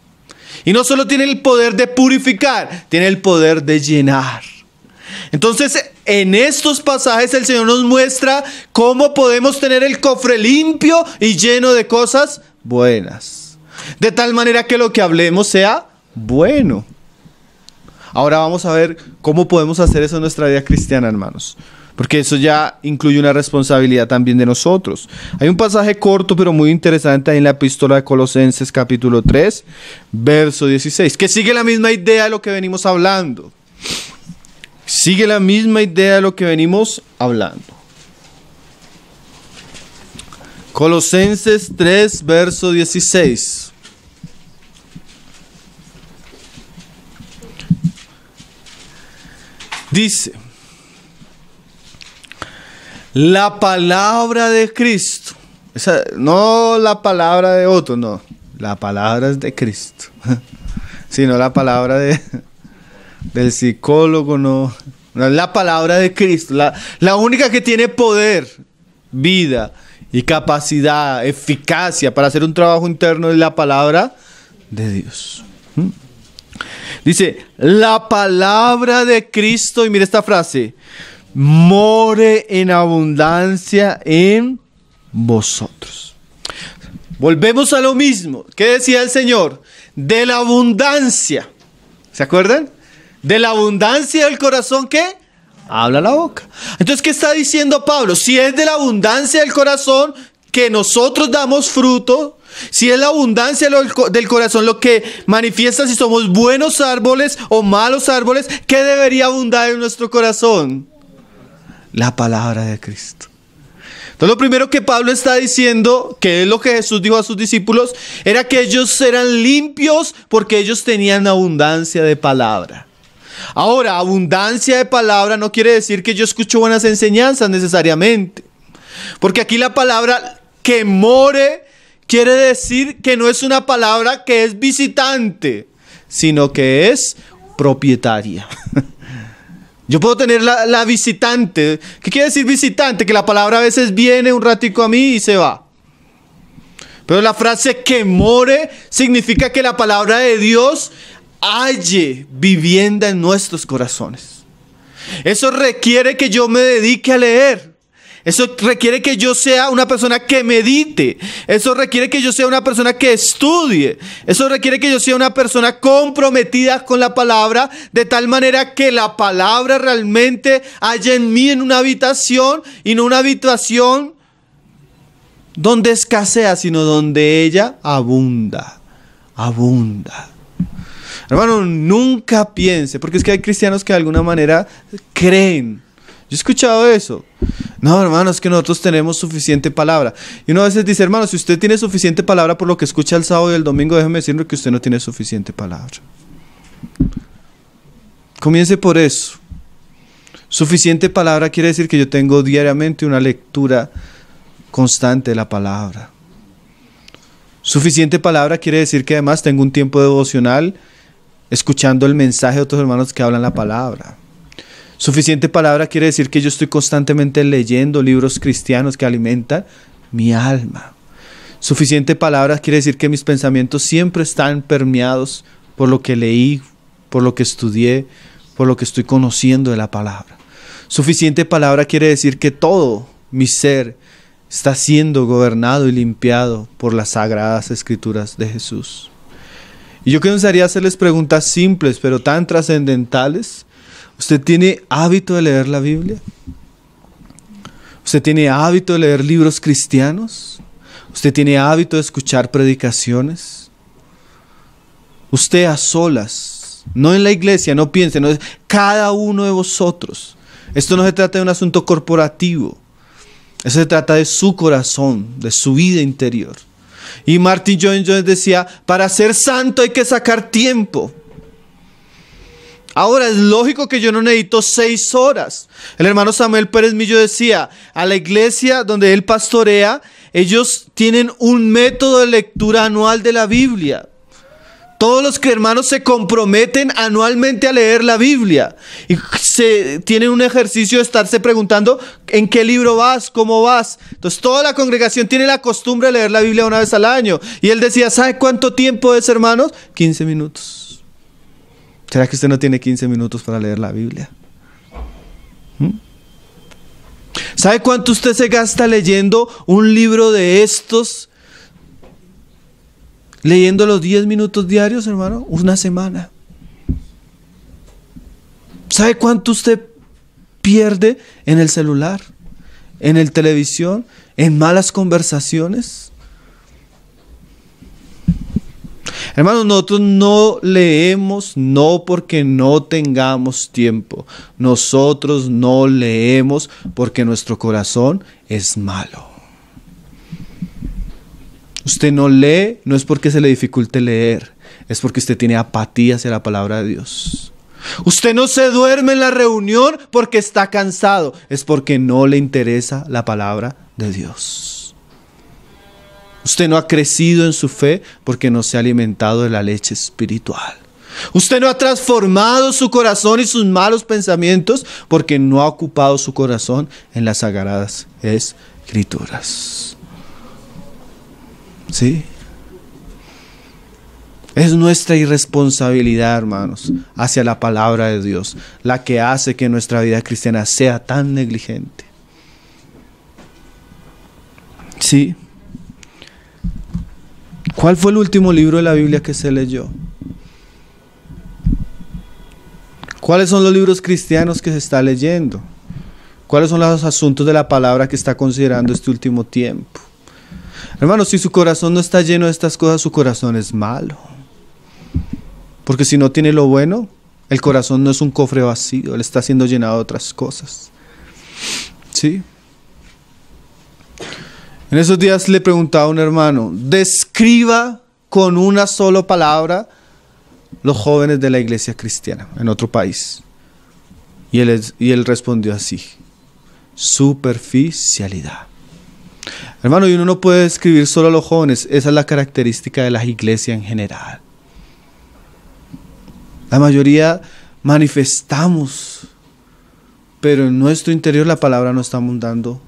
Y no solo tiene el poder de purificar, tiene el poder de llenar. Entonces, en estos pasajes el Señor nos muestra cómo podemos tener el cofre limpio y lleno de cosas buenas, de tal manera que lo que hablemos sea bueno. Ahora vamos a ver cómo podemos hacer eso en nuestra vida cristiana, hermanos, porque eso ya incluye una responsabilidad también de nosotros. Hay un pasaje corto pero muy interesante ahí en la epístola de Colosenses capítulo 3, verso 16, que sigue la misma idea de lo que venimos hablando. Sigue la misma idea de lo que venimos hablando. Colosenses 3, verso 16. Dice: la palabra de Cristo. No la palabra de otro, no. La palabra es de Cristo. Sino la palabra del psicólogo, no es la palabra de Cristo, la única que tiene poder, vida y capacidad, eficacia para hacer un trabajo interno es la palabra de Dios. Dice: la palabra de Cristo, y mire esta frase: more en abundancia en vosotros. Volvemos a lo mismo. ¿Qué decía el Señor? De la abundancia. ¿Se acuerdan? De la abundancia del corazón, ¿qué? habla la boca. Entonces, ¿qué está diciendo Pablo? Si es de la abundancia del corazón que nosotros damos fruto, si es la abundancia del corazón lo que manifiesta si somos buenos árboles o malos árboles, ¿qué debería abundar en nuestro corazón? La palabra de Cristo. Entonces lo primero que Pablo está diciendo, que es lo que Jesús dijo a sus discípulos, era que ellos eran limpios porque ellos tenían abundancia de palabra. Ahora, abundancia de palabra no quiere decir que yo escucho buenas enseñanzas necesariamente. Porque aquí la palabra que more quiere decir que no es una palabra que es visitante, sino que es propietaria. Yo puedo tener la visitante. ¿Qué quiere decir visitante? Que la palabra a veces viene un ratico a mí y se va. Pero la frase que more significa que la palabra de Dios halle vivienda en nuestros corazones. Eso requiere que yo me dedique a leer. Eso requiere que yo sea una persona que medite. Eso requiere que yo sea una persona que estudie. Eso requiere que yo sea una persona comprometida con la palabra, de tal manera que la palabra realmente haya en mí en una habitación, y no una habitación donde escasea, sino donde ella abunda. Abunda. Hermano, nunca piense, porque es que hay cristianos que de alguna manera creen. Yo he escuchado eso. No, hermano, es que nosotros tenemos suficiente palabra. Y uno a veces dice, hermano, si usted tiene suficiente palabra por lo que escucha el sábado y el domingo, déjeme decirle que usted no tiene suficiente palabra. Comience por eso. Suficiente palabra quiere decir que yo tengo diariamente una lectura constante de la palabra. Suficiente palabra quiere decir que además tengo un tiempo devocional escuchando el mensaje de otros hermanos que hablan la palabra. Suficiente palabra quiere decir que yo estoy constantemente leyendo libros cristianos que alimentan mi alma. Suficiente palabra quiere decir que mis pensamientos siempre están permeados por lo que leí, por lo que estudié, por lo que estoy conociendo de la palabra. Suficiente palabra quiere decir que todo mi ser está siendo gobernado y limpiado por las sagradas escrituras de Jesús. Y yo pensaría hacerles preguntas simples, pero tan trascendentales. ¿Usted tiene hábito de leer la Biblia? ¿Usted tiene hábito de leer libros cristianos? ¿Usted tiene hábito de escuchar predicaciones? Usted a solas, no en la iglesia, no piense, no es cada uno de vosotros. Esto no se trata de un asunto corporativo. Eso se trata de su corazón, de su vida interior. Y Martin Lloyd-Jones decía, para ser santo hay que sacar tiempo. Ahora, es lógico que yo no necesito 6 horas. El hermano Samuel Pérez Millo decía, a la iglesia donde él pastorea, ellos tienen un método de lectura anual de la Biblia. Todos los hermanos se comprometen anualmente a leer la Biblia. Y tienen un ejercicio de estarse preguntando, ¿en qué libro vas? ¿Cómo vas? Entonces toda la congregación tiene la costumbre de leer la Biblia una vez al año. Y él decía, ¿sabe cuánto tiempo es, hermanos? 15 minutos. ¿Será que usted no tiene 15 minutos para leer la Biblia? ¿Sabe cuánto usted se gasta leyendo un libro de estos? Leyendo los 10 minutos diarios, hermano, una semana. ¿Sabe cuánto usted pierde en el celular, en el televisión, en malas conversaciones? Hermanos, nosotros no leemos no porque no tengamos tiempo. Nosotros no leemos porque nuestro corazón es malo. Usted no lee, no es porque se le dificulte leer, es porque usted tiene apatía hacia la palabra de Dios. Usted no se duerme en la reunión porque está cansado, es porque no le interesa la palabra de Dios. Usted no ha crecido en su fe porque no se ha alimentado de la leche espiritual. Usted no ha transformado su corazón y sus malos pensamientos porque no ha ocupado su corazón en las sagradas escrituras. ¿Sí? Es nuestra irresponsabilidad, hermanos, hacia la palabra de Dios, la que hace que nuestra vida cristiana sea tan negligente. ¿Sí? ¿Cuál fue el último libro de la Biblia que se leyó? ¿Cuáles son los libros cristianos que se está leyendo? ¿Cuáles son los asuntos de la palabra que está considerando este último tiempo? Hermanos, si su corazón no está lleno de estas cosas, su corazón es malo. Porque si no tiene lo bueno, el corazón no es un cofre vacío, él está siendo llenado de otras cosas. ¿Sí? En esos días le preguntaba a un hermano, describa con una sola palabra los jóvenes de la iglesia cristiana en otro país. Y él respondió así: superficialidad. Hermano, y uno no puede describir solo a los jóvenes, esa es la característica de la iglesia en general. La mayoría manifestamos, pero en nuestro interior la palabra no está abundando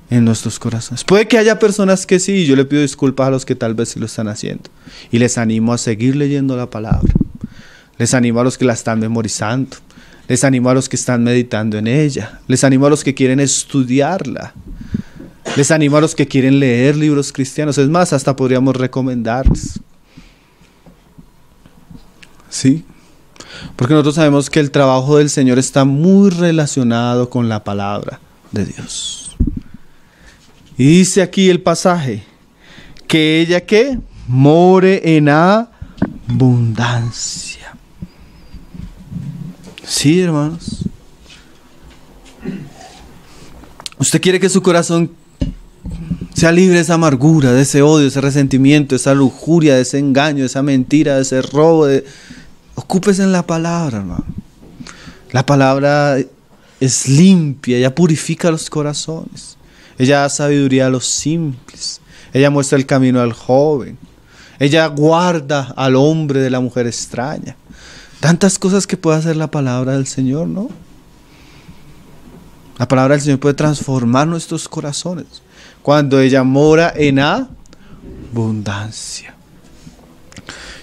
en nuestros corazones. Puede que haya personas que sí, y yo le pido disculpas a los que tal vez sí lo están haciendo. Y les animo a seguir leyendo la palabra. Les animo a los que la están memorizando. Les animo a los que están meditando en ella. Les animo a los que quieren estudiarla. Les animo a los que quieren leer libros cristianos. Es más, hasta podríamos recomendarles. ¿Sí? Porque nosotros sabemos que el trabajo del Señor está muy relacionado con la palabra de Dios. Y dice aquí el pasaje, que ella ¿qué? More en abundancia. Sí, hermanos. Usted quiere que su corazón sea libre de esa amargura, de ese odio, de ese resentimiento, de esa lujuria, de ese engaño, de esa mentira, de ese robo. Ocúpese en la palabra, hermano. La palabra es limpia, ella purifica los corazones. Ella da sabiduría a los simples. Ella muestra el camino al joven. Ella guarda al hombre de la mujer extraña. Tantas cosas que puede hacer la palabra del Señor, ¿no? La palabra del Señor puede transformar nuestros corazones cuando ella mora en abundancia.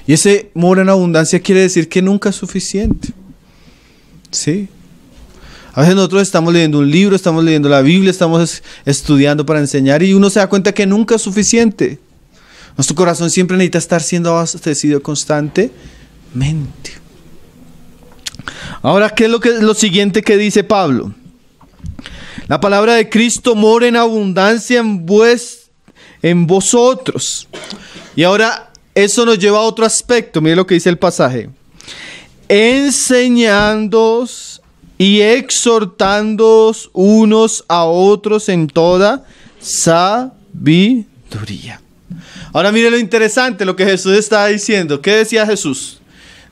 Y ese mora en abundancia quiere decir que nunca es suficiente. ¿Sí? A veces nosotros estamos leyendo un libro, estamos leyendo la Biblia, estamos estudiando para enseñar y uno se da cuenta que nunca es suficiente. Nuestro corazón siempre necesita estar siendo abastecido constantemente. Ahora, ¿qué es lo siguiente que dice Pablo? La palabra de Cristo mora en abundancia en vosotros. Y ahora eso nos lleva a otro aspecto. Mire lo que dice el pasaje. Enseñándoos y exhortándoos unos a otros en toda sabiduría. Ahora mire lo interesante, lo que Jesús estaba diciendo. ¿Qué decía Jesús?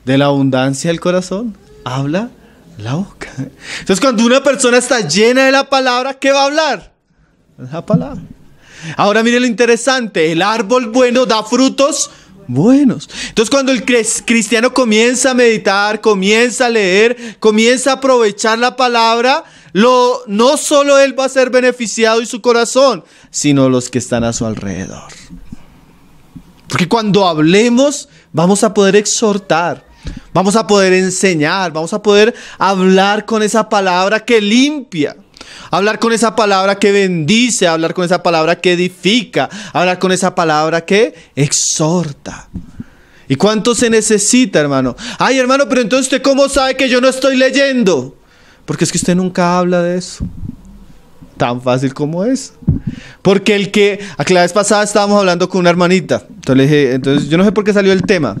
De la abundancia del corazón habla la boca. Entonces cuando una persona está llena de la palabra, ¿qué va a hablar? La palabra. Ahora mire lo interesante, el árbol bueno da frutos buenos. Entonces cuando el cristiano comienza a meditar, comienza a leer, comienza a aprovechar la palabra, no solo él va a ser beneficiado y su corazón, sino los que están a su alrededor. Porque cuando hablemos vamos a poder exhortar, vamos a poder enseñar, vamos a poder hablar con esa palabra que limpia. Hablar con esa palabra que bendice, hablar con esa palabra que edifica, hablar con esa palabra que exhorta. ¿Y cuánto se necesita, hermano? Ay, hermano, pero entonces ¿usted cómo sabe que yo no estoy leyendo? Porque es que usted nunca habla de eso. Tan fácil como es. Porque la vez pasada estábamos hablando con una hermanita. Entonces le dije, entonces yo no sé por qué salió el tema.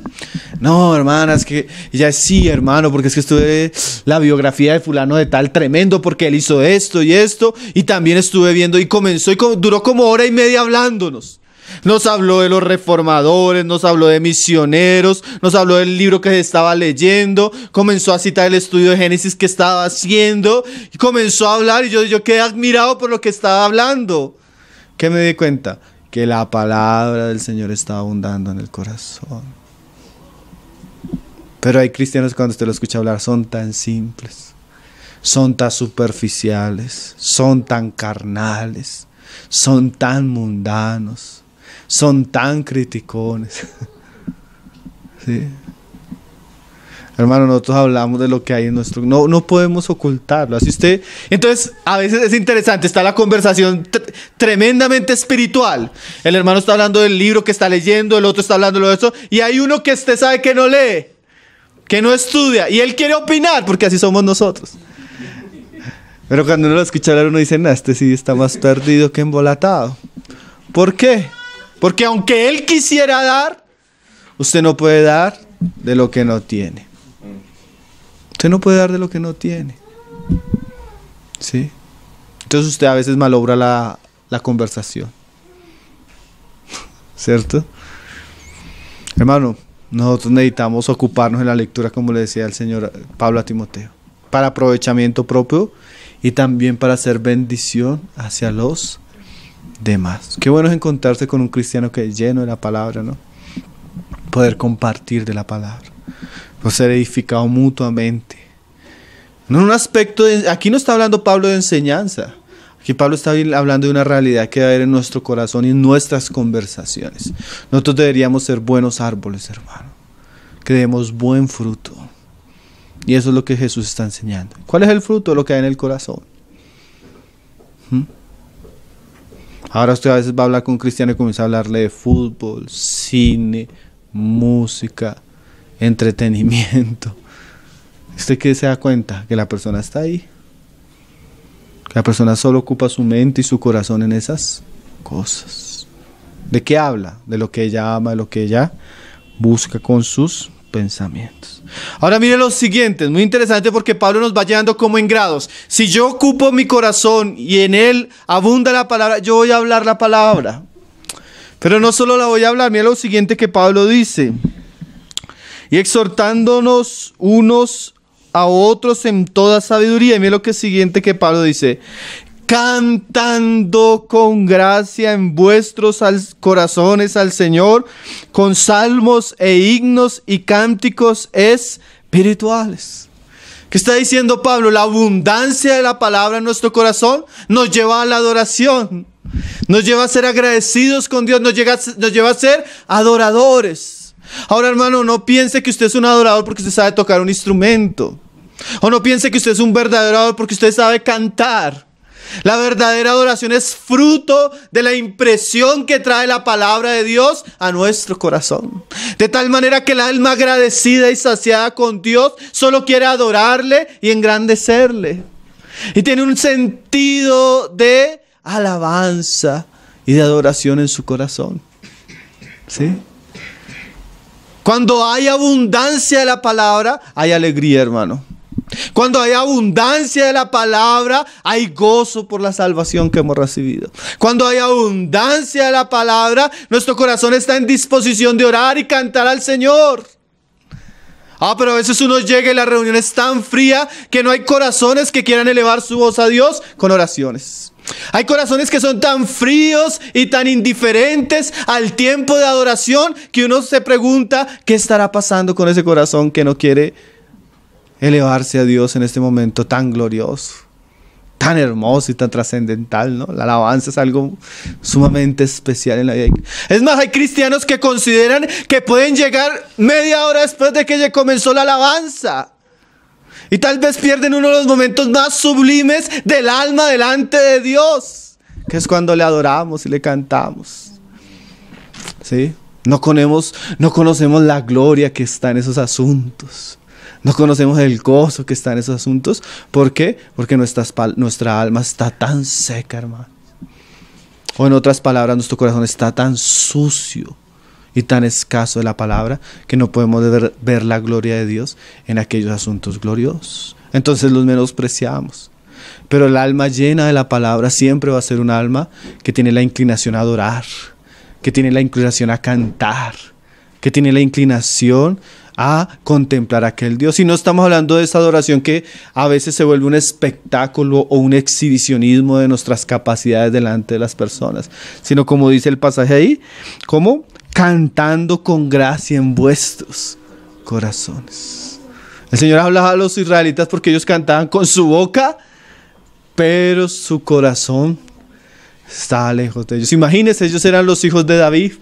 No, hermana, es que ella sí, hermano, porque es que estuve la biografía de fulano de tal tremendo, porque él hizo esto, y también estuve viendo, y duró como hora y media hablándonos. Nos habló de los reformadores, nos habló de misioneros, nos habló del libro que se estaba leyendo, comenzó a citar el estudio de Génesis que estaba haciendo, y comenzó a hablar, y yo quedé admirado por lo que estaba hablando. ¿Qué me di cuenta? Que la palabra del Señor estaba abundando en el corazón. Pero hay cristianos que cuando usted lo escucha hablar son tan simples, son tan superficiales, son tan carnales, son tan mundanos, son tan criticones. ¿Sí? Hermano, nosotros hablamos de lo que hay en nuestro... No podemos ocultarlo. Así usted... Entonces, a veces es interesante. Está la conversación tremendamente espiritual. El hermano está hablando del libro que está leyendo, el otro está hablando de eso. Y hay uno que usted sabe que no lee. que no estudia, y él quiere opinar, porque así somos nosotros. Pero cuando uno lo escucha hablar, uno dice, no, este sí está más perdido que embolatado. ¿Por qué? Porque aunque él quisiera dar, usted no puede dar de lo que no tiene. Usted no puede dar de lo que no tiene. ¿Sí? Entonces usted a veces malobra la conversación. ¿Cierto? Hermano, nosotros necesitamos ocuparnos en la lectura, como le decía el Señor Pablo a Timoteo, para aprovechamiento propio y también para hacer bendición hacia los demás. Qué bueno es encontrarse con un cristiano que es lleno de la palabra, ¿no? Poder compartir de la palabra, poder ser edificado mutuamente. No en un aspecto aquí no está hablando Pablo de enseñanza. Aquí Pablo está hablando de una realidad que debe haber en nuestro corazón y en nuestras conversaciones. Nosotros deberíamos ser buenos árboles, hermano, que demos buen fruto. Y eso es lo que Jesús está enseñando. ¿Cuál es el fruto? Lo que hay en el corazón. Ahora usted a veces va a hablar con un cristiano y comienza a hablarle de fútbol, cine, música, entretenimiento. ¿Usted qué se da cuenta? Que la persona está ahí. Que la persona solo ocupa su mente y su corazón en esas cosas. ¿De qué habla? De lo que ella ama, de lo que ella busca con sus pensamientos. Ahora mire lo siguiente, es muy interesante porque Pablo nos va llevando como en grados. Si yo ocupo mi corazón y en él abunda la palabra, yo voy a hablar la palabra. Pero no solo la voy a hablar, mire lo siguiente que Pablo dice. Y exhortándonos unos a otros en toda sabiduría. Y mire lo que es siguiente que Pablo dice: cantando con gracia en vuestros corazones al Señor, con salmos e himnos y cánticos espirituales. ¿Qué está diciendo Pablo? La abundancia de la palabra en nuestro corazón nos lleva a la adoración, nos lleva a ser agradecidos con Dios, nos lleva a ser adoradores. Ahora, hermano, no piense que usted es un adorador porque usted sabe tocar un instrumento, o no piense que usted es un verdadero adorador porque usted sabe cantar. La verdadera adoración es fruto de la impresión que trae la palabra de Dios a nuestro corazón. De tal manera que el alma agradecida y saciada con Dios solo quiere adorarle y engrandecerle. Y tiene un sentido de alabanza y de adoración en su corazón. ¿Sí? Cuando hay abundancia de la palabra, hay alegría, hermano. Cuando hay abundancia de la palabra, hay gozo por la salvación que hemos recibido. Cuando hay abundancia de la palabra, nuestro corazón está en disposición de orar y cantar al Señor. Pero a veces uno llega y la reunión es tan fría que no hay corazones que quieran elevar su voz a Dios con oraciones. Hay corazones que son tan fríos y tan indiferentes al tiempo de adoración que uno se pregunta qué estará pasando con ese corazón que no quiere elevarse a Dios en este momento tan glorioso, tan hermoso y tan trascendental, ¿no? La alabanza es algo sumamente especial en la vida. Es más, hay cristianos que consideran que pueden llegar media hora después de que ya comenzó la alabanza. Y tal vez pierden uno de los momentos más sublimes del alma delante de Dios, que es cuando le adoramos y le cantamos. ¿Sí? No conocemos la gloria que está en esos asuntos. No conocemos el gozo que está en esos asuntos. ¿Por qué? Porque nuestra alma está tan seca, hermano. O en otras palabras, nuestro corazón está tan sucio y tan escaso de la palabra que no podemos ver la gloria de Dios en aquellos asuntos gloriosos. Entonces los menospreciamos. Pero el alma llena de la palabra siempre va a ser un alma que tiene la inclinación a adorar, que tiene la inclinación a cantar, que tiene la inclinación a contemplar a aquel Dios. Y no estamos hablando de esa adoración que a veces se vuelve un espectáculo o un exhibicionismo de nuestras capacidades delante de las personas, sino como dice el pasaje ahí, como cantando con gracia en vuestros corazones. El Señor hablaba a los israelitas porque ellos cantaban con su boca, pero su corazón estaba lejos de ellos. Imagínense, ellos eran los hijos de David.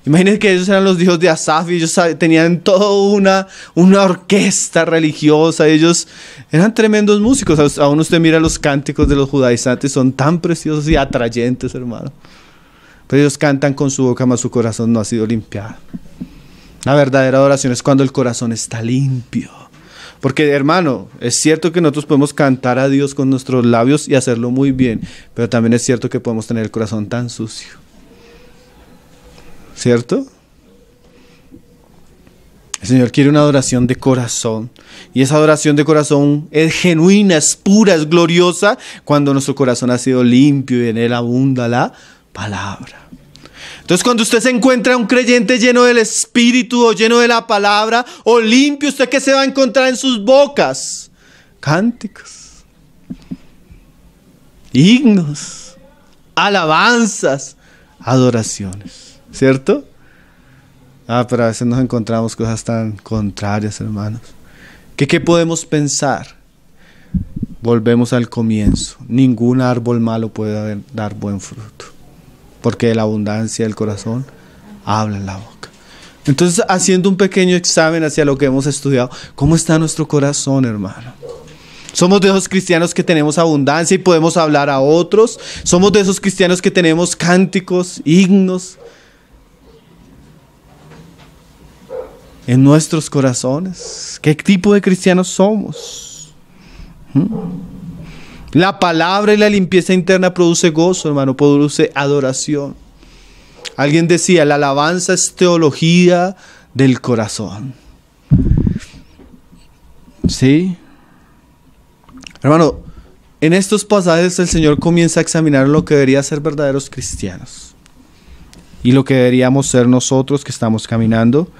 Imagínense que ellos eran los hijos de Asaf y ellos tenían toda una orquesta religiosa. Ellos eran tremendos músicos. Aún usted mira los cánticos de los judaizantes, son tan preciosos y atrayentes, hermano. Pero ellos cantan con su boca, mas su corazón no ha sido limpiado. La verdadera adoración es cuando el corazón está limpio. Porque, hermano, es cierto que nosotros podemos cantar a Dios con nuestros labios y hacerlo muy bien, pero también es cierto que podemos tener el corazón tan sucio. ¿Cierto? El Señor quiere una adoración de corazón. Y esa adoración de corazón es genuina, es pura, es gloriosa cuando nuestro corazón ha sido limpio y en él abunda la palabra. Entonces, cuando usted se encuentra un creyente lleno del Espíritu o lleno de la palabra o limpio, ¿usted qué se va a encontrar en sus bocas? Cánticos, himnos, alabanzas, adoraciones, ¿cierto? Pero a veces nos encontramos cosas tan contrarias, hermanos. ¿Qué podemos pensar? Volvemos al comienzo. Ningún árbol malo puede dar buen fruto, porque de la abundancia del corazón habla en la boca. Entonces, haciendo un pequeño examen hacia lo que hemos estudiado, ¿cómo está nuestro corazón, hermano? Somos de esos cristianos que tenemos abundancia y podemos hablar a otros. Somos de esos cristianos que tenemos cánticos, himnos en nuestros corazones. ¿Qué tipo de cristianos somos? La palabra y la limpieza interna produce gozo, hermano, produce adoración. Alguien decía, la alabanza es teología del corazón. ¿Sí? Hermano, en estos pasajes el Señor comienza a examinar lo que debería ser verdaderos cristianos y lo que deberíamos ser nosotros que estamos caminando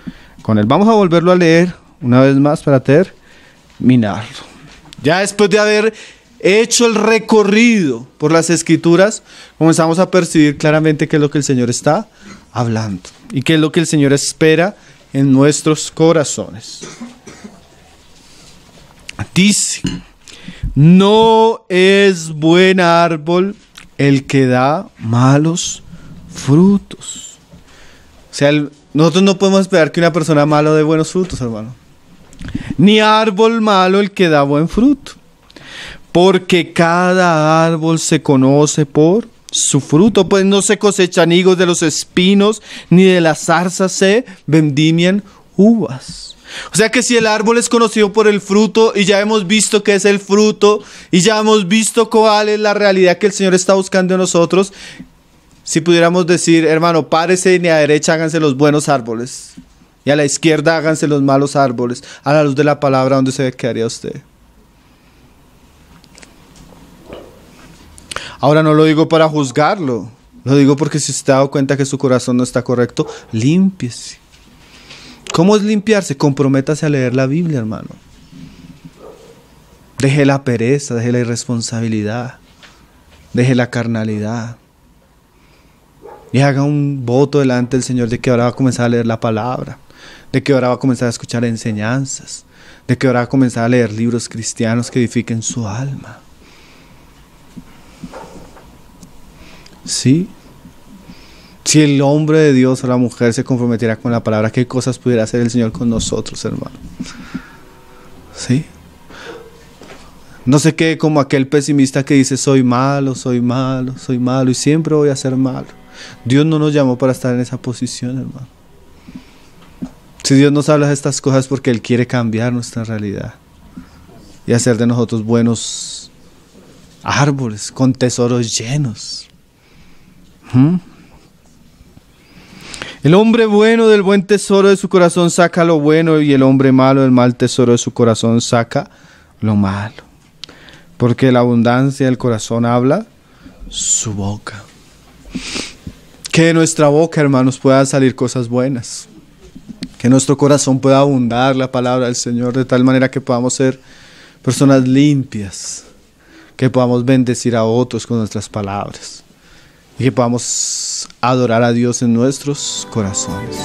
con Él. Vamos a volverlo a leer una vez más para terminarlo. Ya después de haber hecho el recorrido por las Escrituras, comenzamos a percibir claramente qué es lo que el Señor está hablando y qué es lo que el Señor espera en nuestros corazones. Dice: no es buen árbol el que da malos frutos. O sea, nosotros no podemos esperar que una persona mala dé buenos frutos, hermano. Ni árbol malo el que da buen fruto. Porque cada árbol se conoce por su fruto, pues no se cosechan higos de los espinos, ni de las zarzas se vendimian uvas. O sea que si el árbol es conocido por el fruto, y ya hemos visto qué es el fruto, y ya hemos visto cuál es la realidad que el Señor está buscando en nosotros, si pudiéramos decir, hermano, párese y a la derecha háganse los buenos árboles, y a la izquierda háganse los malos árboles, a la luz de la palabra, ¿dónde se quedaría usted? Ahora no lo digo para juzgarlo, lo digo porque si usted ha dado cuenta que su corazón no está correcto, límpiese. ¿Cómo es limpiarse? Comprométase a leer la Biblia, hermano. Deje la pereza, deje la irresponsabilidad, deje la carnalidad. Y haga un voto delante del Señor de que ahora va a comenzar a leer la palabra, de que ahora va a comenzar a escuchar enseñanzas, de que ahora va a comenzar a leer libros cristianos que edifiquen su alma. ¿Sí? Si el hombre de Dios o la mujer se comprometiera con la palabra, ¿qué cosas pudiera hacer el Señor con nosotros, hermano? ¿Sí? No se quede como aquel pesimista que dice, soy malo, soy malo, soy malo y siempre voy a ser malo. Dios no nos llamó para estar en esa posición, hermano. Si Dios nos habla de estas cosas es porque Él quiere cambiar nuestra realidad y hacer de nosotros buenos árboles con tesoros llenos. El hombre bueno del buen tesoro de su corazón saca lo bueno, y el hombre malo del mal tesoro de su corazón saca lo malo. Porque la abundancia del corazón habla su boca. Que de nuestra boca, hermanos, puedan salir cosas buenas. Que nuestro corazón pueda abundar la palabra del Señor de tal manera que podamos ser personas limpias. Que podamos bendecir a otros con nuestras palabras. Y que podamos adorar a Dios en nuestros corazones.